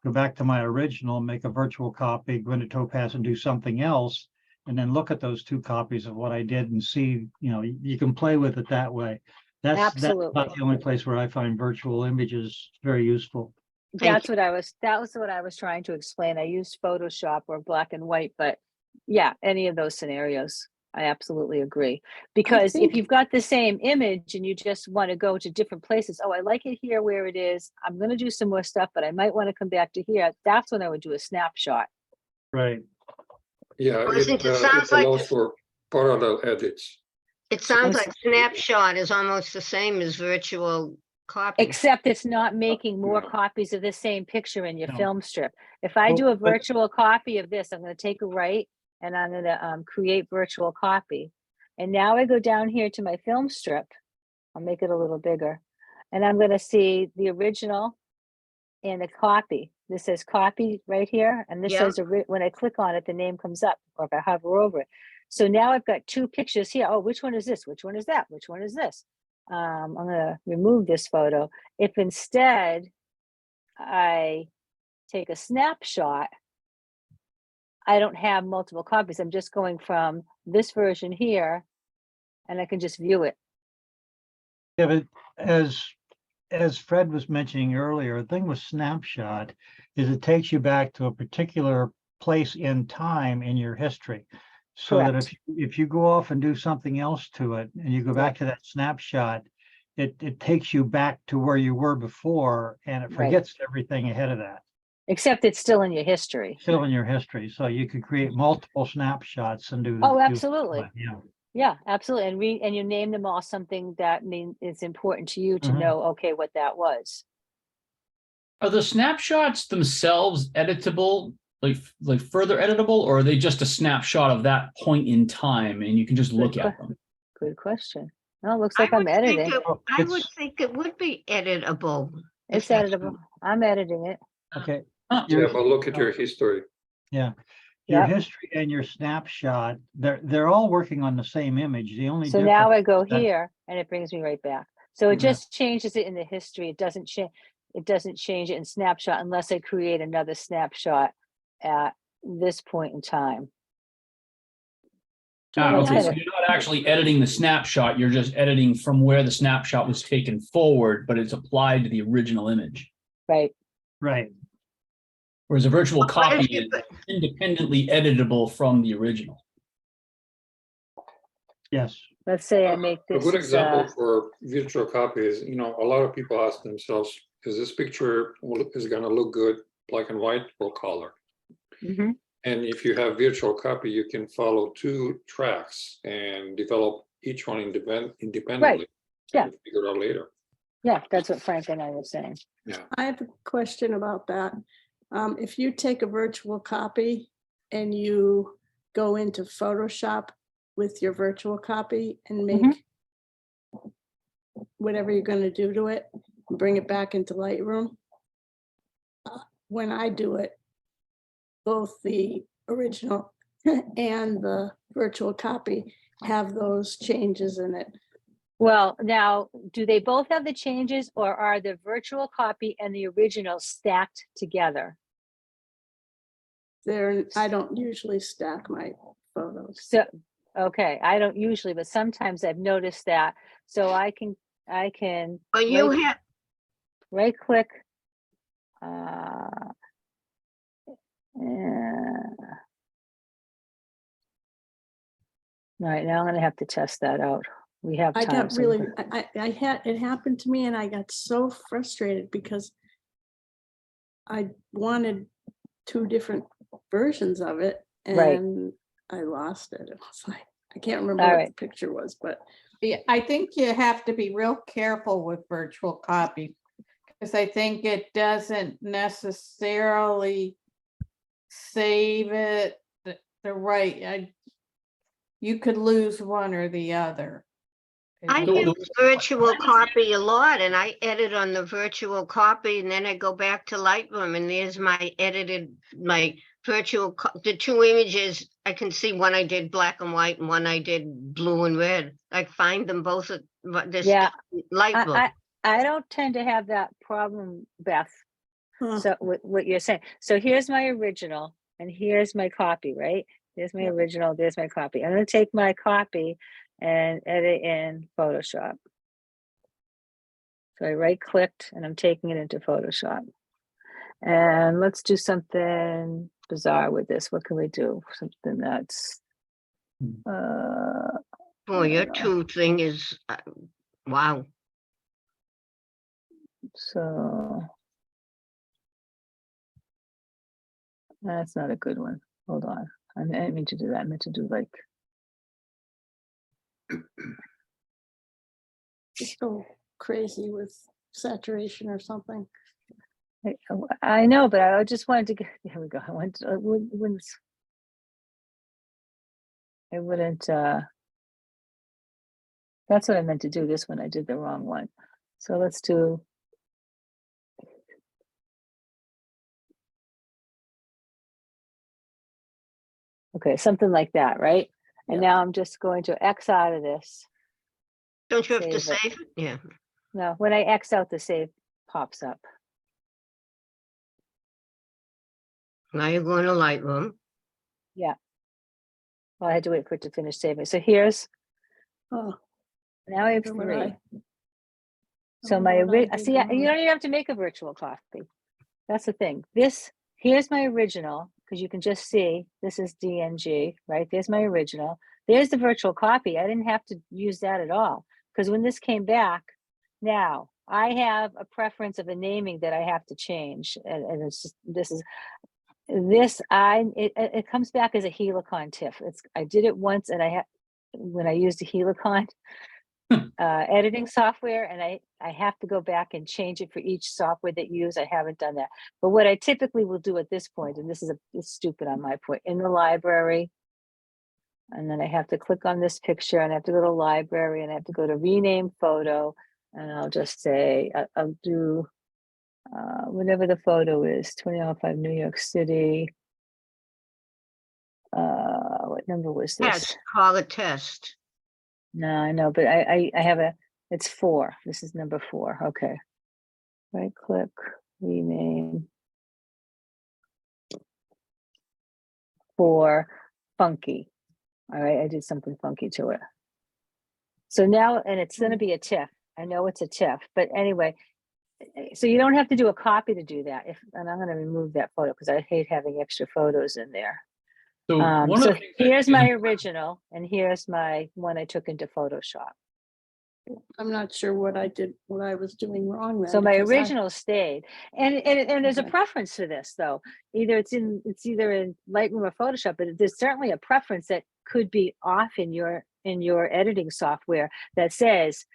go back to my original, make a virtual copy, go into Topaz and do something else, and then look at those two copies of what I did and see, you can play with it that way. That's about the only place where I find virtual images very useful. That was what I was trying to explain. I used Photoshop or black and white, but yeah, any of those scenarios. I absolutely agree. Because if you've got the same image and you just want to go to different places, oh, I like it here where it is. I'm going to do some more stuff, but I might want to come back to here. That's when I would do a snapshot. Right. Yeah, Well, it sounds like allows for parallel edits. It sounds like snapshot is almost the same as virtual copy. Except it's not making more copies of the same picture in your No. film strip. If I do a virtual copy of this, I'm going to take a right and I'm going to create virtual copy. And now I go down here to my film strip. I'll make it a little bigger. And I'm going to see the original and the copy. This says copy right here. And this says, when I click on it, the name comes up, or if I hover over it. So now I've got two pictures here. Oh, which one is this? Which one is that? Which one is this? I'm going to remove this photo. If instead I take a snapshot, I don't have multiple copies. I'm just going from this version here and I can just view it. Yeah, but as Fred was mentioning earlier, the thing with snapshot is it takes you back to a particular place in time in your history. So that if you go off and do something else to it and you go back to that snapshot, it takes you back to where you were before and it forgets everything ahead of that. Except it's still in your history. Still in your history. So you could create multiple snapshots and do. Oh, absolutely. Yeah. Yeah, absolutely. And you name them all something that is important to you to know, okay, what that was. Are the snapshots themselves editable, like further editable, or are they just a snapshot of that point in time and you can just look at them? Good question. Well, it looks like I'm editing. I would think it would be editable. It's editable. I'm editing it. Okay. Yeah, but look at your history. Yeah. Your history and your snapshot, they're all working on the same image. The only so now I go here and it brings me right back. So it just changes it in the history. It doesn't change. It doesn't change it in snapshot unless I create another snapshot at this point in time. Okay, so you're not actually editing the snapshot. You're just editing from where the snapshot was taken forward, but it's applied to the original image. Right. Right. Whereas a virtual copy is independently editable from the original. Yes. Let's say I make this. A good example for virtual copy is, a lot of people ask themselves, is this picture is going to look good black and white or color? And if you have virtual copy, you can follow two tracks and develop each one independently. Right. Yeah. Figure it out later. Yeah, that's what Frank and I were saying. Yeah. I have a question about that. If you take a virtual copy and you go into Photoshop with your virtual copy and make whatever you're going to do to it, and bring it back into Lightroom, when I do it, both the original and the virtual copy have those changes in it. Well, now, do they both have the changes or are the virtual copy and the original stacked together? I don't usually stack my photos. So, okay, I don't usually, but sometimes I've noticed that. So I can But you have right click. All right, now I'm going to have to test that out. We have time. I got really, it happened to me and I got so frustrated because I wanted two different versions of it and I lost it. It was like, I can't remember what the picture was, but. Yeah, I think you have to be real careful with virtual copy because I think it doesn't necessarily save it the right. You could lose one or the other. I use virtual copy a lot and I edit on the virtual copy and then I go back to Lightroom and there's my virtual, the two images. I can see one I did black and white and one I did blue and red. I find them both at this Lightroom. I don't tend to have that problem, Beth. So what you're saying, so here's my original and here's my copy, right? There's my original, there's my copy. I'm gonna take my copy and edit in Photoshop. So I right clicked and I'm taking it into Photoshop. And let's do something bizarre with this. What can we do? Something that's, Oh, your two thing is, wow. so that's not a good one. Hold on. I didn't mean to do that. I meant to do like, Just go crazy with saturation or something. I know, but I just wanted to get, here we go. I went, it wouldn't, that's what I meant to do. This one, I did the wrong one. So let's do. Okay, something like that, right? And now I'm just going to X out of this. Don't you have to Save it. save it? Yeah. No, when I X out, the save pops up. Now you're going to Lightroom. Yeah. Well, I had to wait for it to finish saving. So here's, Oh, now I have where would three. I- So Oh, my, what I did see, you don't wrong. even have to make a virtual copy. That's the thing. This, here's my original, because you can just see, this is DNG, right? There's my original. There's the virtual copy. I didn't have to use that at all. Because when this came back, now I have a preference of a naming that I have to change. And it's just, it comes back as a Helicon TIFF. I did it once and when I used a Helicon editing software, and I have to go back and change it for each software that you use. I haven't done that. But what I typically will do at this point, and this is it's stupid on my point, in the library, and then I have to click on this picture and I have to go to library and I have to go to rename photo, and I'll just say, I'll do whatever the photo is, 2005 New York City. What number was this? Test, call it test. No, I know, but I have it's 4. This is number 4. Okay. Right click, rename. For funky. All right, I did something funky to it. So now, and it's going to be a TIFF. I know it's a TIFF, but anyway, so you don't have to do a copy to do that. And I'm going to remove that photo because I hate having extra photos in there. So one of So the things that here's is my important- original, and here's my one I took into Photoshop. I'm not sure what I was doing wrong then. So my because I- original stayed, and there's a Okay. preference to this though. It's either in Lightroom or Photoshop, but there's certainly a preference that could be off in your editing software that says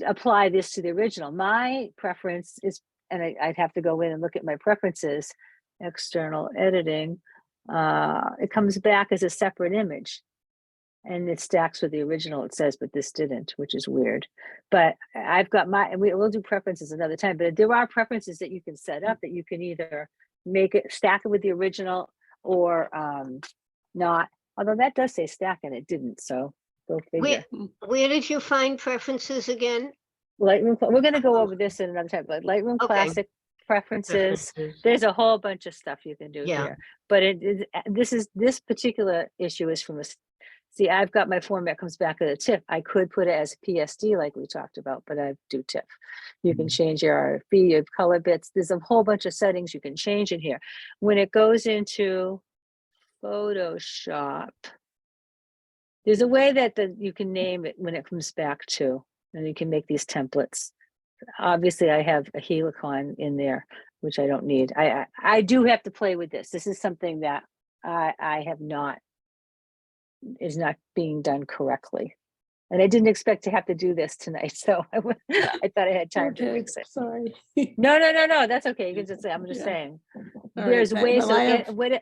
apply this to the original. My preference is, and I'd have to go in and look at my preferences, external editing. It comes back as a separate image. And it stacks with the original, it says, but this didn't, which is weird. But I've got we'll do preferences another time, but there are preferences that you can set up that you can either make it, stack it with the original or not. Although that does say stack and it didn't, so go figure. Where did you find preferences again? Lightroom, we're gonna go over this in another time, but Lightroom Okay. Classic preferences, there's a whole bunch of stuff you can do here. But this particular issue is from see, I've got my format comes back at a TIFF. I could put it as PSD like we talked about, but I do TIFF. You can change your RFB, your color bits. There's a whole bunch of settings you can change in here. When it goes into Photoshop, there's a way that you can name it when it comes back to, and you can make these templates. Obviously, I have a Helicon in there, which I don't need. I do have to play with this. This is something that I have not, is not being done correctly. And I didn't expect to have to do this tonight. So I thought I had time to fix it. Sorry. No, that's okay. You can just say, I'm just saying. There's right, ways, well,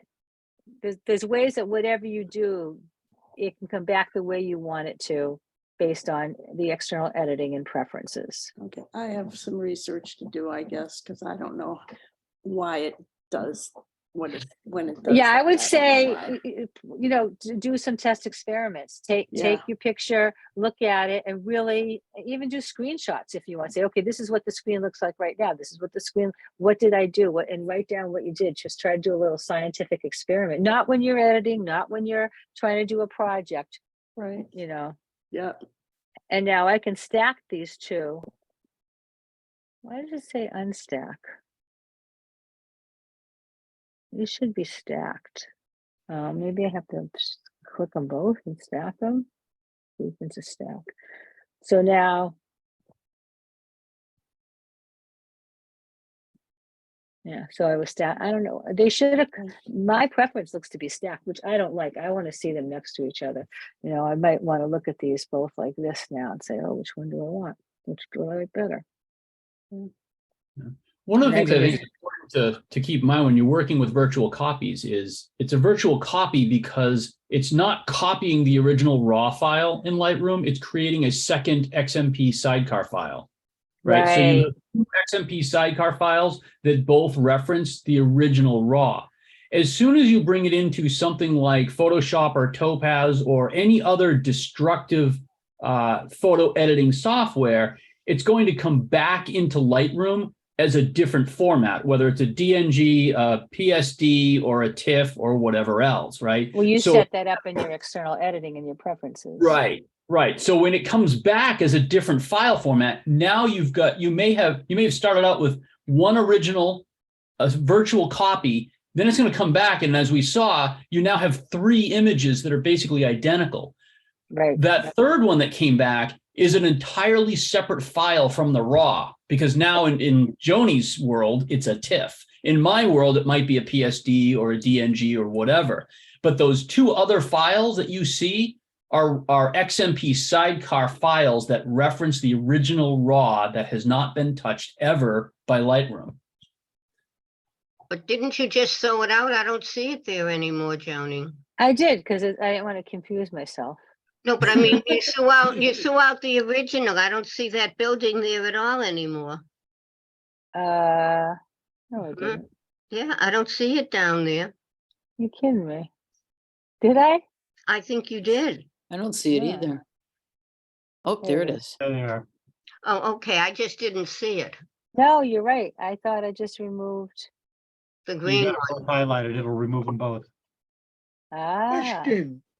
there's ways that whatever you do, it can come back the way you want it to based on the external editing and preferences. Okay, I have some research to do, I guess, because I don't know why it does when it does. Yeah, I that would a say, lot. you know, do some test experiments. Take Yeah. your picture, look at it, and really even do screenshots if you want. Say, okay, this is what the screen looks like right now. This is what the screen. What did I do? And write down what you did. Just try to do a little scientific experiment. Not when you're editing. Not when you're trying to do a project. Right. You know. Yeah. And now I can stack these two. Why does it say unstack? These should be stacked. Maybe I have to click on both and stack them. You can just stack. So now, yeah, so I was stacked. I don't know. They should have, my preference looks to be stacked, which I don't like. I want to see them next to each other. You know, I might want to look at these both like this now and say, oh, which one do I want? Which do I like better? One of the And things I think is important to keep in mind when you're working with virtual copies is it's a virtual copy because it's not copying the original raw file in Lightroom. It's creating a second XMP sidecar file, right? So you have two XMP sidecar files that both reference the original raw. As soon as you bring it into something like Photoshop or Topaz or any other destructive photo editing software, it's going to come back into Lightroom as a different format, whether it's a DNG, a PSD, or a TIFF, or whatever else, right? Well, you So, set that up in your external editing and your preferences. right, right. So when it comes back as a different file format, now you may have started out with one original, a virtual copy, then it's going to come back, and as we saw, you now have 3 images that are basically identical. Right. That third one that came back is an entirely separate file from the raw, because now in Joni's world, it's a TIFF. In my world, it might be a PSD or a DNG or whatever. But those 2 other files that you see are XMP sidecar files that reference the original raw that has not been touched ever by Lightroom. But didn't you just throw it out? I don't see it there anymore, Joni. I did, because I didn't want to confuse myself. No, but I mean, you threw out the original. I don't see that building there at all anymore. No, I didn't. Yeah, I don't see it down there. You kidding me? Did I? I think you did. I don't see it Yeah. either. Oh, there it is. There they are. Oh, okay. I just didn't see it. No, you're right. I thought I just removed. The You green got one. it highlighted, it'll remove them both.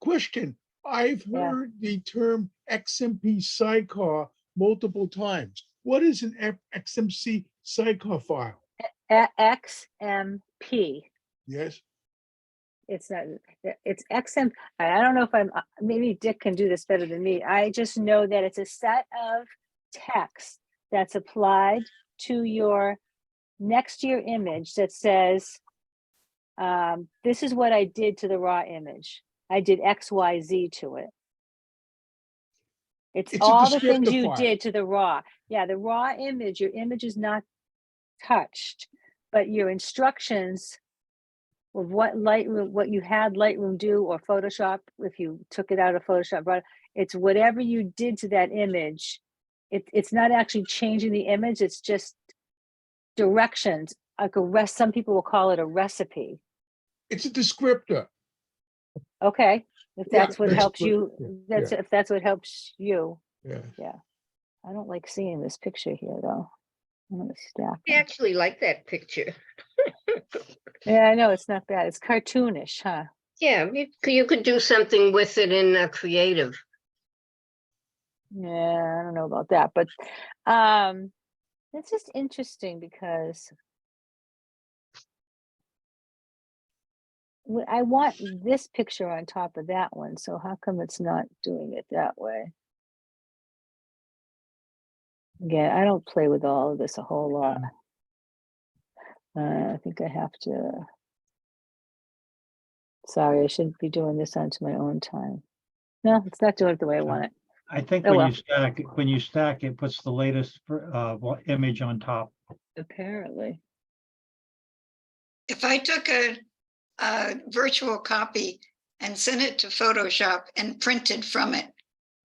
Question. I've Yeah. heard the term XMP sidecar multiple times. What is an XMC sidecar file? XMP. Yes. It's not, it's XM. I don't know if maybe Dick can do this better than me. I just know that it's a set of text that's applied to your next to your image that says, this is what I did to the raw image. I did XYZ to it. It's all the things you did to the raw. Yeah, the raw image, your image is not touched, but your instructions of what you had Lightroom do, or Photoshop, if you took it out of Photoshop, but it's whatever you did to that image. It's not actually changing the image, it's just directions. Like some people will call it a recipe. It's a descriptor. Okay, if that's what helps basically, you, if that's what helps you. Yeah. I don't like seeing this picture here though. I'm gonna stack I actually like that picture. Yeah, I know, it's not bad. It's cartoonish, huh? Yeah, you could do something with it in creative. Yeah, I don't know about that, but it's just interesting because I want this picture on top of that one, so how come it's not doing it that way? Again, I don't play with all of this a whole lot. I think I have to. Sorry, I shouldn't be doing this onto my own time. No, it's not doing it the way I want it. I think Oh, when well. you stack, it puts the latest image on top. Apparently. If I took a virtual copy and sent it to Photoshop and printed from it,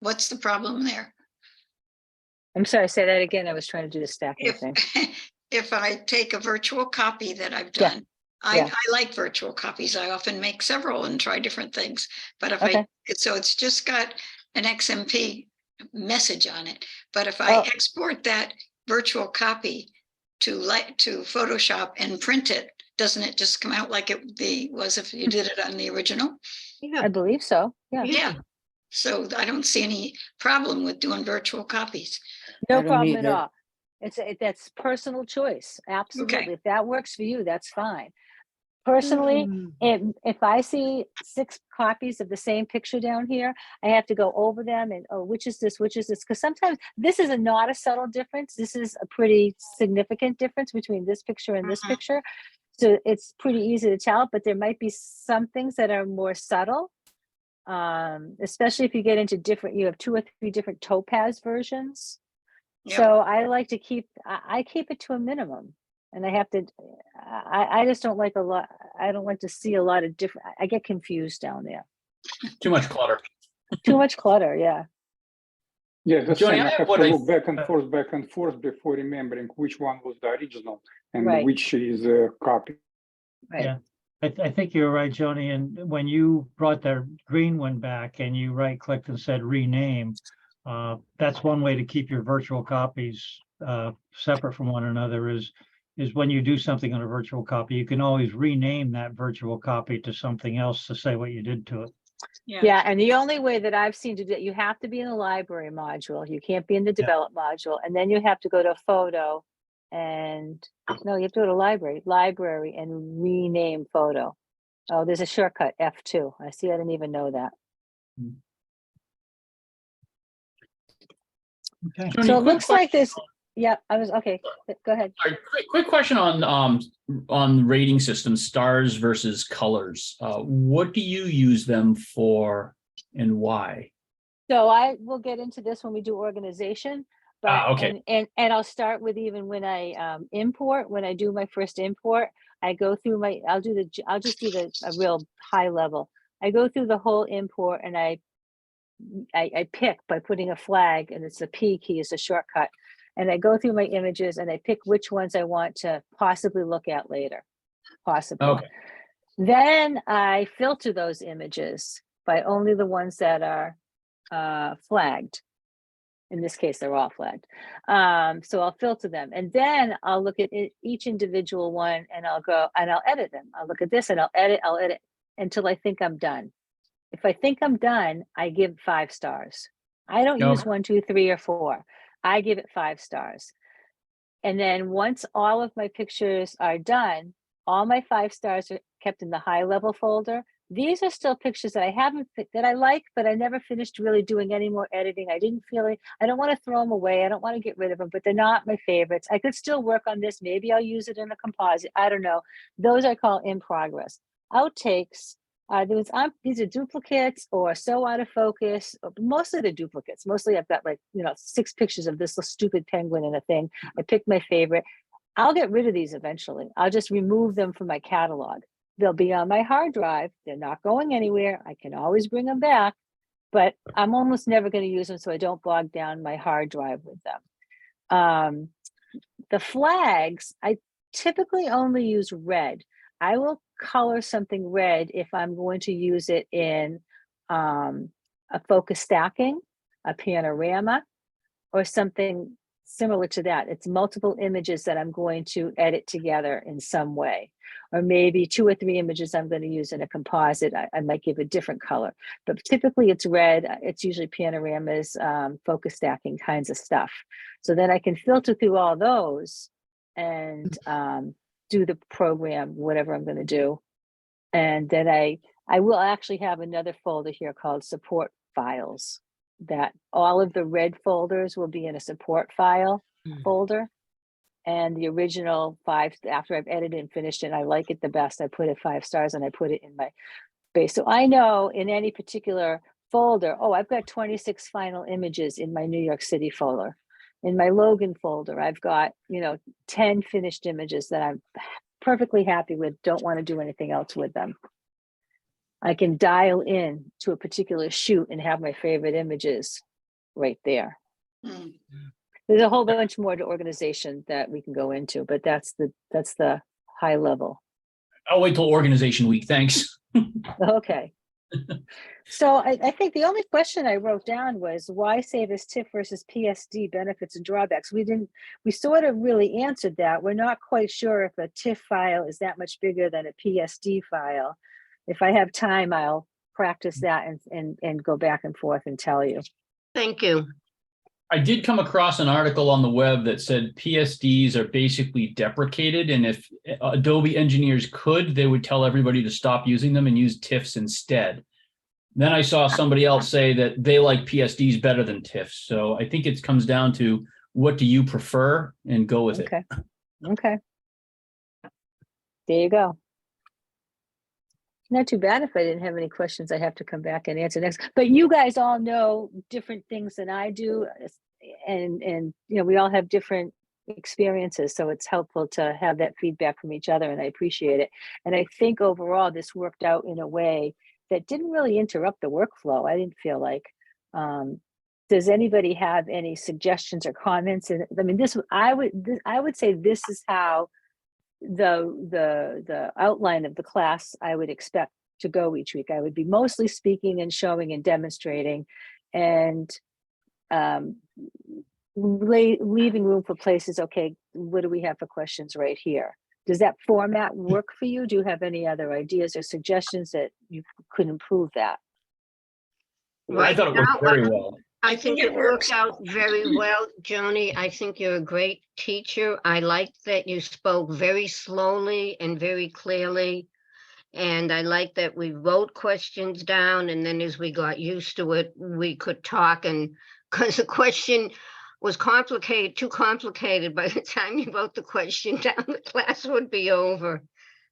what's the problem there? I'm sorry, say that again. I was trying to do the stacking thing. If I take a virtual copy that I've done I like virtual copies. I often make several and try different things. But if so it's just got an XMP message on it. But if I export that virtual copy to Photoshop and print it, doesn't it just come out like it was if you did it on the original? I believe so. Yeah. So I don't see any problem with doing virtual copies. No problem at all. That's personal choice. Absolutely. Okay. If that works for you, that's fine. Personally, if I see 6 copies of the same picture down here, I have to go over them and, oh, which is this? Which is this? Because sometimes this is not a subtle difference. This is a pretty significant difference between this picture and this picture. So it's pretty easy to tell, but there might be some things that are more subtle. Especially if you get into you have 2 or 3 different topaz versions. Yep. So I like to keep it to a minimum, and I just don't like a lot. I don't like to see a lot of different, I get confused down there. Too much clutter. Too much clutter. Yeah. Yeah, the Johnny, same. I I have have to what look back and forth before remembering which one was the original and which is a copy. Right. Yeah. I think you're right, Joni. And when you brought the green one back and you right-clicked and said rename, that's one way to keep your virtual copies separate from one another. Is when you do something on a virtual copy, you can always rename that virtual copy to something else to say what you did to it. Yeah, and the only way that I've seen to do it, you have to be in the library module. You can't be in the develop module, and then you have to go to photo. And no, you have to go to library and rename photo. Oh, there's a shortcut, F2. I see. I didn't even know that. Okay. Joni, So it looks like question. this. Yeah, I was okay. Go ahead. Quick question on rating systems, stars versus colors. What do you use them for and why? So I will get into this when we do organization. But okay. and I'll start with even when I import, when I do my first import, I go through I'll just do a real high level. I go through the whole import and I pick by putting a flag, and it's the P key is a shortcut. And I go through my images and I pick which ones I want to possibly look at later. Possibly. Okay. Then I filter those images by only the ones that are flagged. In this case, they're all flagged. So I'll filter them, and then I'll look at each individual one, and I'll go and I'll edit them. I'll look at this and I'll edit until I think I'm done. If I think I'm done, I give 5 stars. I don't use 1, 2, 3, or 4. I give it 5 stars. And then once all of my pictures are done, all my 5 stars are kept in the high level folder. These are still pictures that I like, but I never finished really doing any more editing. I didn't feel like, I don't want to throw them away. I don't want to get rid of them, but they're not my favorites. I could still work on this. Maybe I'll use it in a composite. I don't know. Those I call in progress. Outtakes. These are duplicates or so out of focus. Mostly the duplicates. Mostly I've got 6 pictures of this little stupid penguin in a thing. I picked my favorite. I'll get rid of these eventually. I'll just remove them from my catalog. They'll be on my hard drive. They're not going anywhere. I can always bring them back, but I'm almost never going to use them so I don't bog down my hard drive with them. The flags, I typically only use red. I will color something red if I'm going to use it in a focus stacking, a panorama, or something similar to that. It's multiple images that I'm going to edit together in some way, or maybe 2 or 3 images I'm going to use in a composite. I might give a different color, but typically it's red. It's usually panoramas, focus stacking kinds of stuff. So then I can filter through all those and do the program, whatever I'm going to do. And then I will actually have another folder here called support files, that all of the red folders will be in a support file folder. And the original 5, after I've edited and finished it, I like it the best, I put it 5 stars and I put it in my base. So I know in any particular folder, oh, I've got 26 final images in my New York City folder. In my Logan folder, I've got, 10 finished images that I'm perfectly happy with, don't want to do anything else with them. I can dial in to a particular shoot and have my favorite images right there. There's a whole bunch more to organization that we can go into, but that's the high level. I'll wait till organization week. Thanks. Okay. So I think the only question I wrote down was why save as TIFF versus PSD benefits and drawbacks. We sort of really answered that. We're not quite sure if a TIFF file is that much bigger than a PSD file. If I have time, I'll practice that and go back and forth and tell you. Thank you. I did come across an article on the web that said PSDs are basically deprecated, and if Adobe engineers could, they would tell everybody to stop using them and use TIFFs instead. Then I saw somebody else say that they like PSDs better than TIFFs. So I think it comes down to what do you prefer and go with it. Okay. There you go. Not too bad if I didn't have any questions I have to come back and answer next. But you guys all know different things than I do. And you know, we all have different experiences. So it's helpful to have that feedback from each other, and I appreciate it. And I think overall this worked out in a way that didn't really interrupt the workflow. I didn't feel like. Does anybody have any suggestions or comments? And I mean, I would say this is how the outline of the class I would expect to go each week. I would be mostly speaking and showing and demonstrating, and leaving room for places. Okay, what do we have for questions right here? Does that format work for you? Do you have any other ideas or suggestions that you could improve that? I thought it worked very well. I think it works out very well, Joni. I think you're a great teacher. I like that you spoke very slowly and very clearly. And I like that we wrote questions down, and then as we got used to it, we could talk, and because the question was complicated, too complicated, by the time you wrote the question down, the class would be over.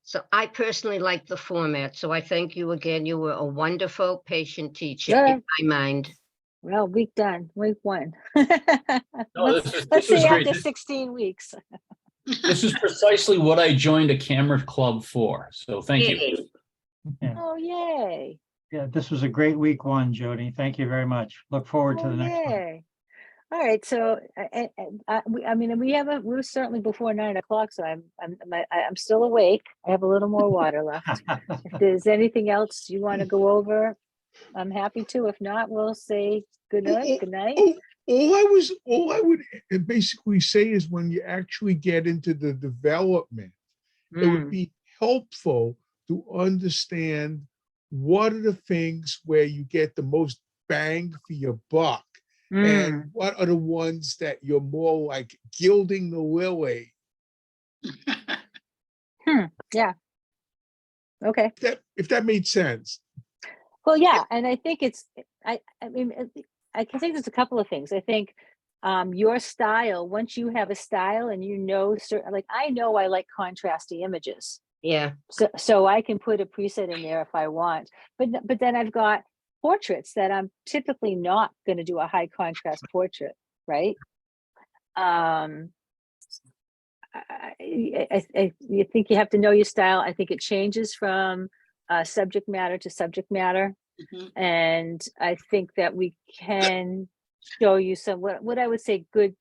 So I personally like the format. So I thank you again. You were a wonderful patient teacher in my mind. Well, week done, week one. No, Let's see great. after 16 weeks. This is precisely what I joined a camera club for. So thank you. Yeah. Oh, yay. Yeah, this was a great week one, Jody. Thank you very much. Look forward to the next one. Yay. All right, so I mean, we're certainly before 9 o'clock, so I'm still awake. I have a little more water left. If there's anything else you want to go over, I'm happy to. If not, we'll say good night. Good night. All I would basically say is when you actually get into the development, it would be helpful to understand what are the things where you get the most bang for your buck, and what are the ones that you're more like gilding the lily. Yeah. Okay. If that made sense. Well, yeah, and I think I mean, I can think there's a couple of things. I think your style, once you have a style and you know, certain, like I know I like contrasty images. Yeah. So I can put a preset in there if I want, but then I've got portraits that I'm typically not going to do a high contrast portrait, right? I think you have to know your style. I think it changes from subject matter to subject matter. And I think that we can show you some, what I would say, good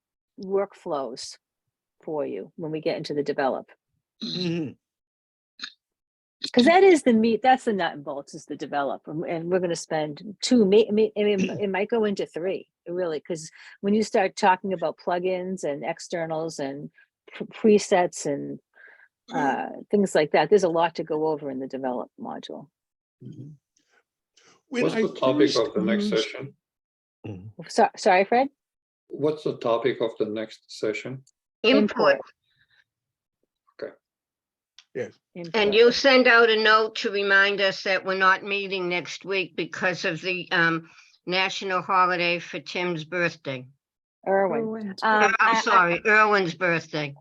workflows for you when we get into the develop. Because that is the meat, that's the nut and bolts, is the develop. And we're going to spend 2, it might go into 3, really, because when you start talking about plugins and externals and presets and things like that, there's a lot to go over in the develop module. What's the topic of the next session? Sorry, Fred? What's the topic of the next session? Input. Okay. Yes. And you'll send out a note to remind us that we're not meeting next week because of the national holiday for Tim's birthday. Erwin. I'm sorry, Erwin's birthday.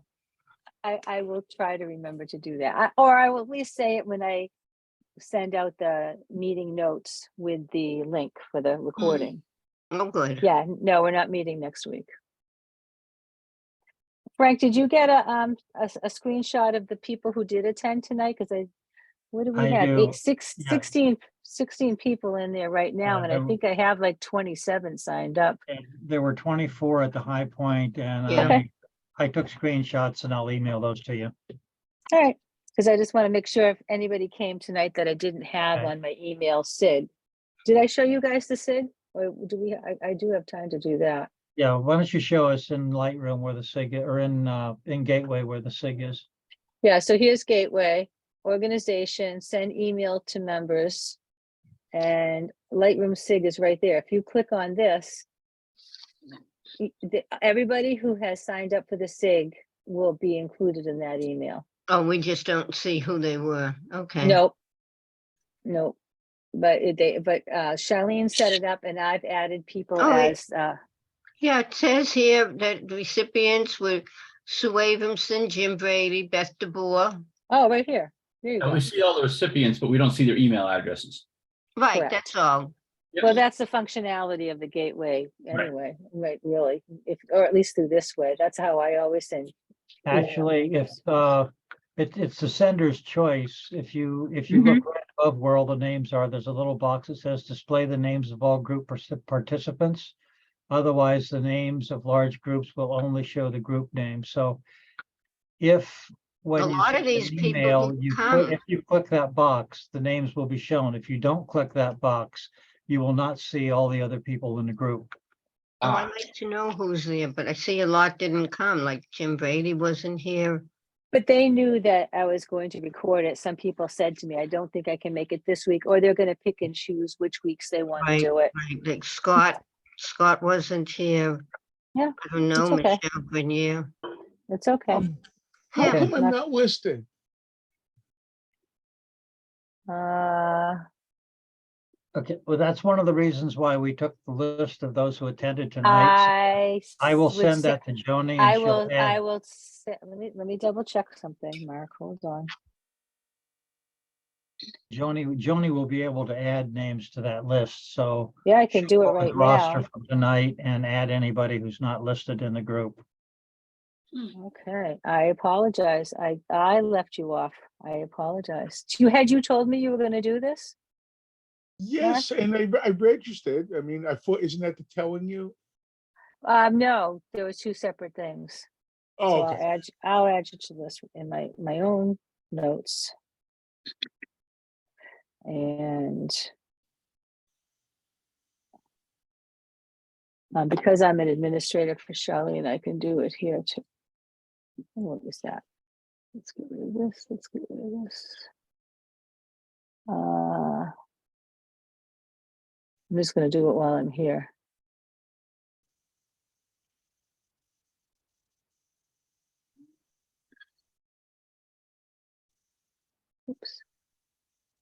I will try to remember to do that. Or I will at least say it when I send out the meeting notes with the link for the recording. Oh, good. Yeah, no, we're not meeting next week. Frank, did you get a screenshot of the people who did attend tonight? Because what do we have? 16 people in there right now, and I think I have like 27 signed up. There were 24 at the high point, and I took screenshots, and I'll email those to you. All right, Because I just want to make sure if anybody came tonight that I didn't have Okay. on my email SIG. Did I show you guys the SIG? Or do we, I do have time to do that. Yeah, why don't you show us in Lightroom where the SIG, or in Gateway where the SIG is? Yeah, so here's Gateway, organization, send email to members. And Lightroom SIG is right there. If you click on this, everybody who has signed up for the SIG will be included in that email. Oh, we just don't see who they were. Okay. Nope. Nope. But Charlene set it up and I've added people Oh, yeah. as Yeah, it says here that the recipients were Sue Avamson, Jim Brady, Beth DeBoer. oh, right here. There you And go. we see all the recipients, but we don't see their email addresses. Right, Correct. that's all. Well, that's the functionality of the gateway anyway, right, really, or at least through this way. That's how I always send. Actually, if it's the sender's choice. If you look right above where all the names are, there's a little box that says display the names of all group participants. Otherwise, the names of large groups will only show the group name. So if when A you lot of send an these people email, who come. if you click that box, the names will be shown. If you don't click that box, you will not see all the other people in the group. Oh, I'd like to know who's there, but I see a lot didn't come, like Jim Brady wasn't here. But they knew that I was going to record it. Some people said to me, I don't think I can make it this week, or they're going to pick and choose which weeks they want to do it. Right, like Scott wasn't here. Yeah, I don't know, it's okay. Michelle Grenier. It's okay. How Yeah. come I'm not listed? Okay, well, that's one of the reasons why we took the list of those who attended tonight. I will send that to Joni. I And will, she'll add. let me double check something, Mark, hold on. Joni will be able to add names to that list, so. Yeah, I can do it she'll go with right roster now. from tonight and add anybody who's not listed in the group. Okay, I apologize. I left you off. I apologize. You told me you were gonna do this? Yes, and I registered. I mean, I thought, isn't that the telling you? No, there were two separate things. Oh, So okay. I'll add you to this in my own notes. And because I'm an administrator for Charlene, I can do it here too. What was that? Let's get rid of this. Let's get rid of this. I'm just going to do it while I'm here. Oops.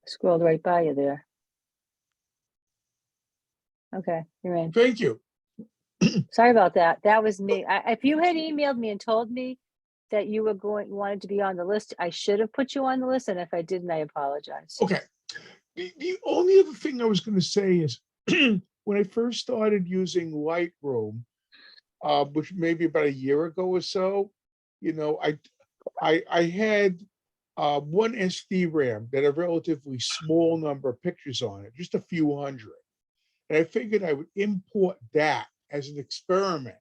Scrolled right by you there. Okay, you're in. Thank you. Sorry about that. That was me. If you had emailed me and told me that you were wanted to be on the list, I should have put you on the list. And if I didn't, I apologize. Okay. The only other thing I was going to say is when I first started using Lightroom, which maybe about a year ago or so, you know, I had one SD RAM that had a relatively small number of pictures on it, just a few hundred. And I figured I would import that as an experiment.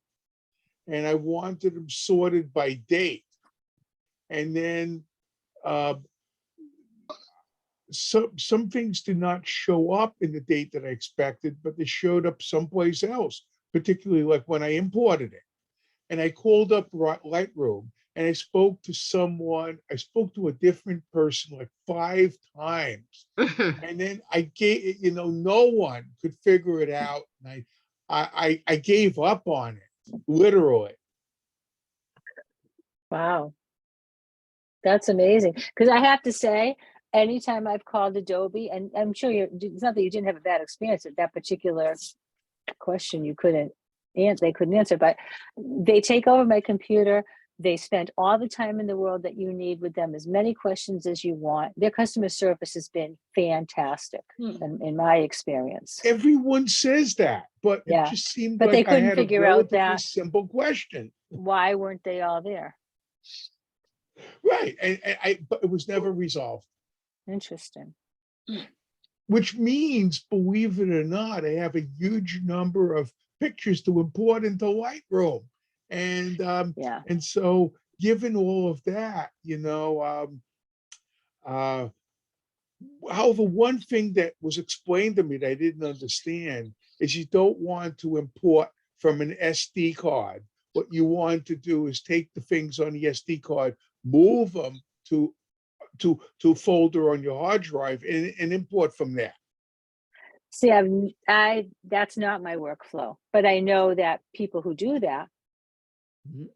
And I wanted them sorted by date. And then some things did not show up in the date that I expected, but they showed up someplace else, particularly like when I imported it. And I called up Lightroom and I spoke to someone, I spoke to a different person like 5 times. And then I gave, you know, no one could figure it out. And I gave up on it, literally. Wow. That's amazing. Because I have to say, anytime I've called Adobe, and I'm sure it's not that you didn't have a bad experience at that particular question, they couldn't answer, but they take over my computer. They spend all the time in the world that you need with them, as many questions as you want. Their customer service has been fantastic in my experience. Everyone says that, but Yeah. it just seemed But like they couldn't I had figure a out relatively that simple question. why weren't they all there? Right, but it was never resolved. Interesting. Which means, believe it or not, I have a huge number of pictures to import into Lightroom. And yeah. and so given all of that, you know, However, one thing that was explained to me that I didn't understand is you don't want to import from an SD card. What you want to do is take the things on the SD card, move them to folder on your hard drive and import from there. See, that's not my workflow, but I know that people who do that. Mhm.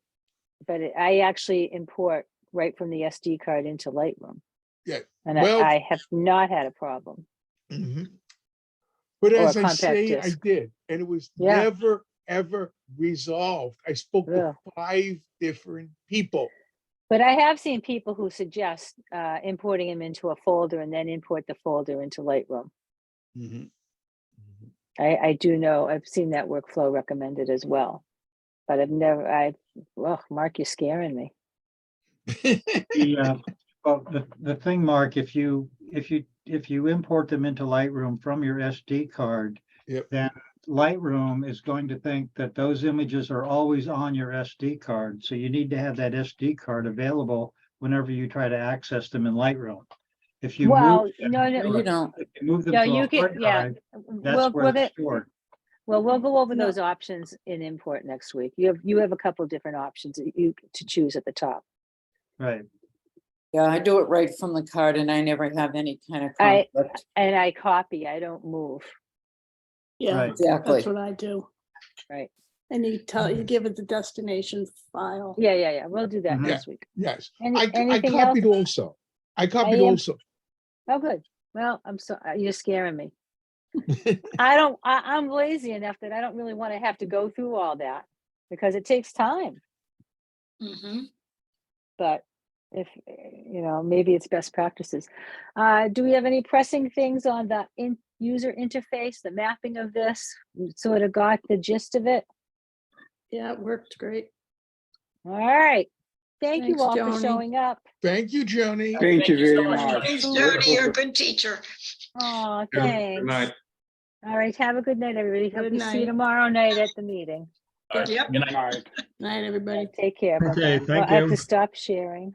But I actually import right from the SD card into Lightroom. Yeah. And Well, I have not had a problem. mhm. But Or as I compact say, I disc. did, and it was Yeah. never, ever resolved. I spoke to 5 different people. But I have seen people who suggest importing them into a folder and then import the folder into Lightroom. Mhm. I do know, I've seen that workflow recommended as well. But well, Mark, you're scaring me. Well, the thing, Mark, if you import them into Lightroom from your SD card, Yep. then Lightroom is going to think that those images are always on your SD card. So you need to have that SD card available whenever you try to access them in Lightroom. If you Well, move, no, You don't. if you move them no, to you a can, hard yeah. drive, that's where they're stored. Well, we'll go over No. those options in import next week. You have a couple different options that you to choose at the top. Right. Yeah, I do it right from the card and I never have any kind of I conflict. copy, I don't move. Yeah, Right. Exactly. that's what I do. Right. And you give it the destination file. Yeah. We'll do that Mhm. next week. Yes, I Anything copied else? also. I copied am- also. Oh, good. Well, you're scaring me. I'm lazy enough that I don't really want to have to go through all that because it takes time. Mhm. But if, maybe it's best practices. Do we have any pressing things on the user interface, the mapping of this? We sort of got the gist of it. Yeah, it worked great. All right. Thank you Thanks, all for Joni. showing up. Thank you, Joni. Thank you very much. much. Thanks, That Jody, was you're a- a good teacher. Oh, Good thanks. night. All right. Have a good night, everybody. Hope Good to see you night. tomorrow night at the meeting. Yep. Good night. Night. Night, everybody. Take care. Okay, Bye-bye. thank I have you. to stop sharing.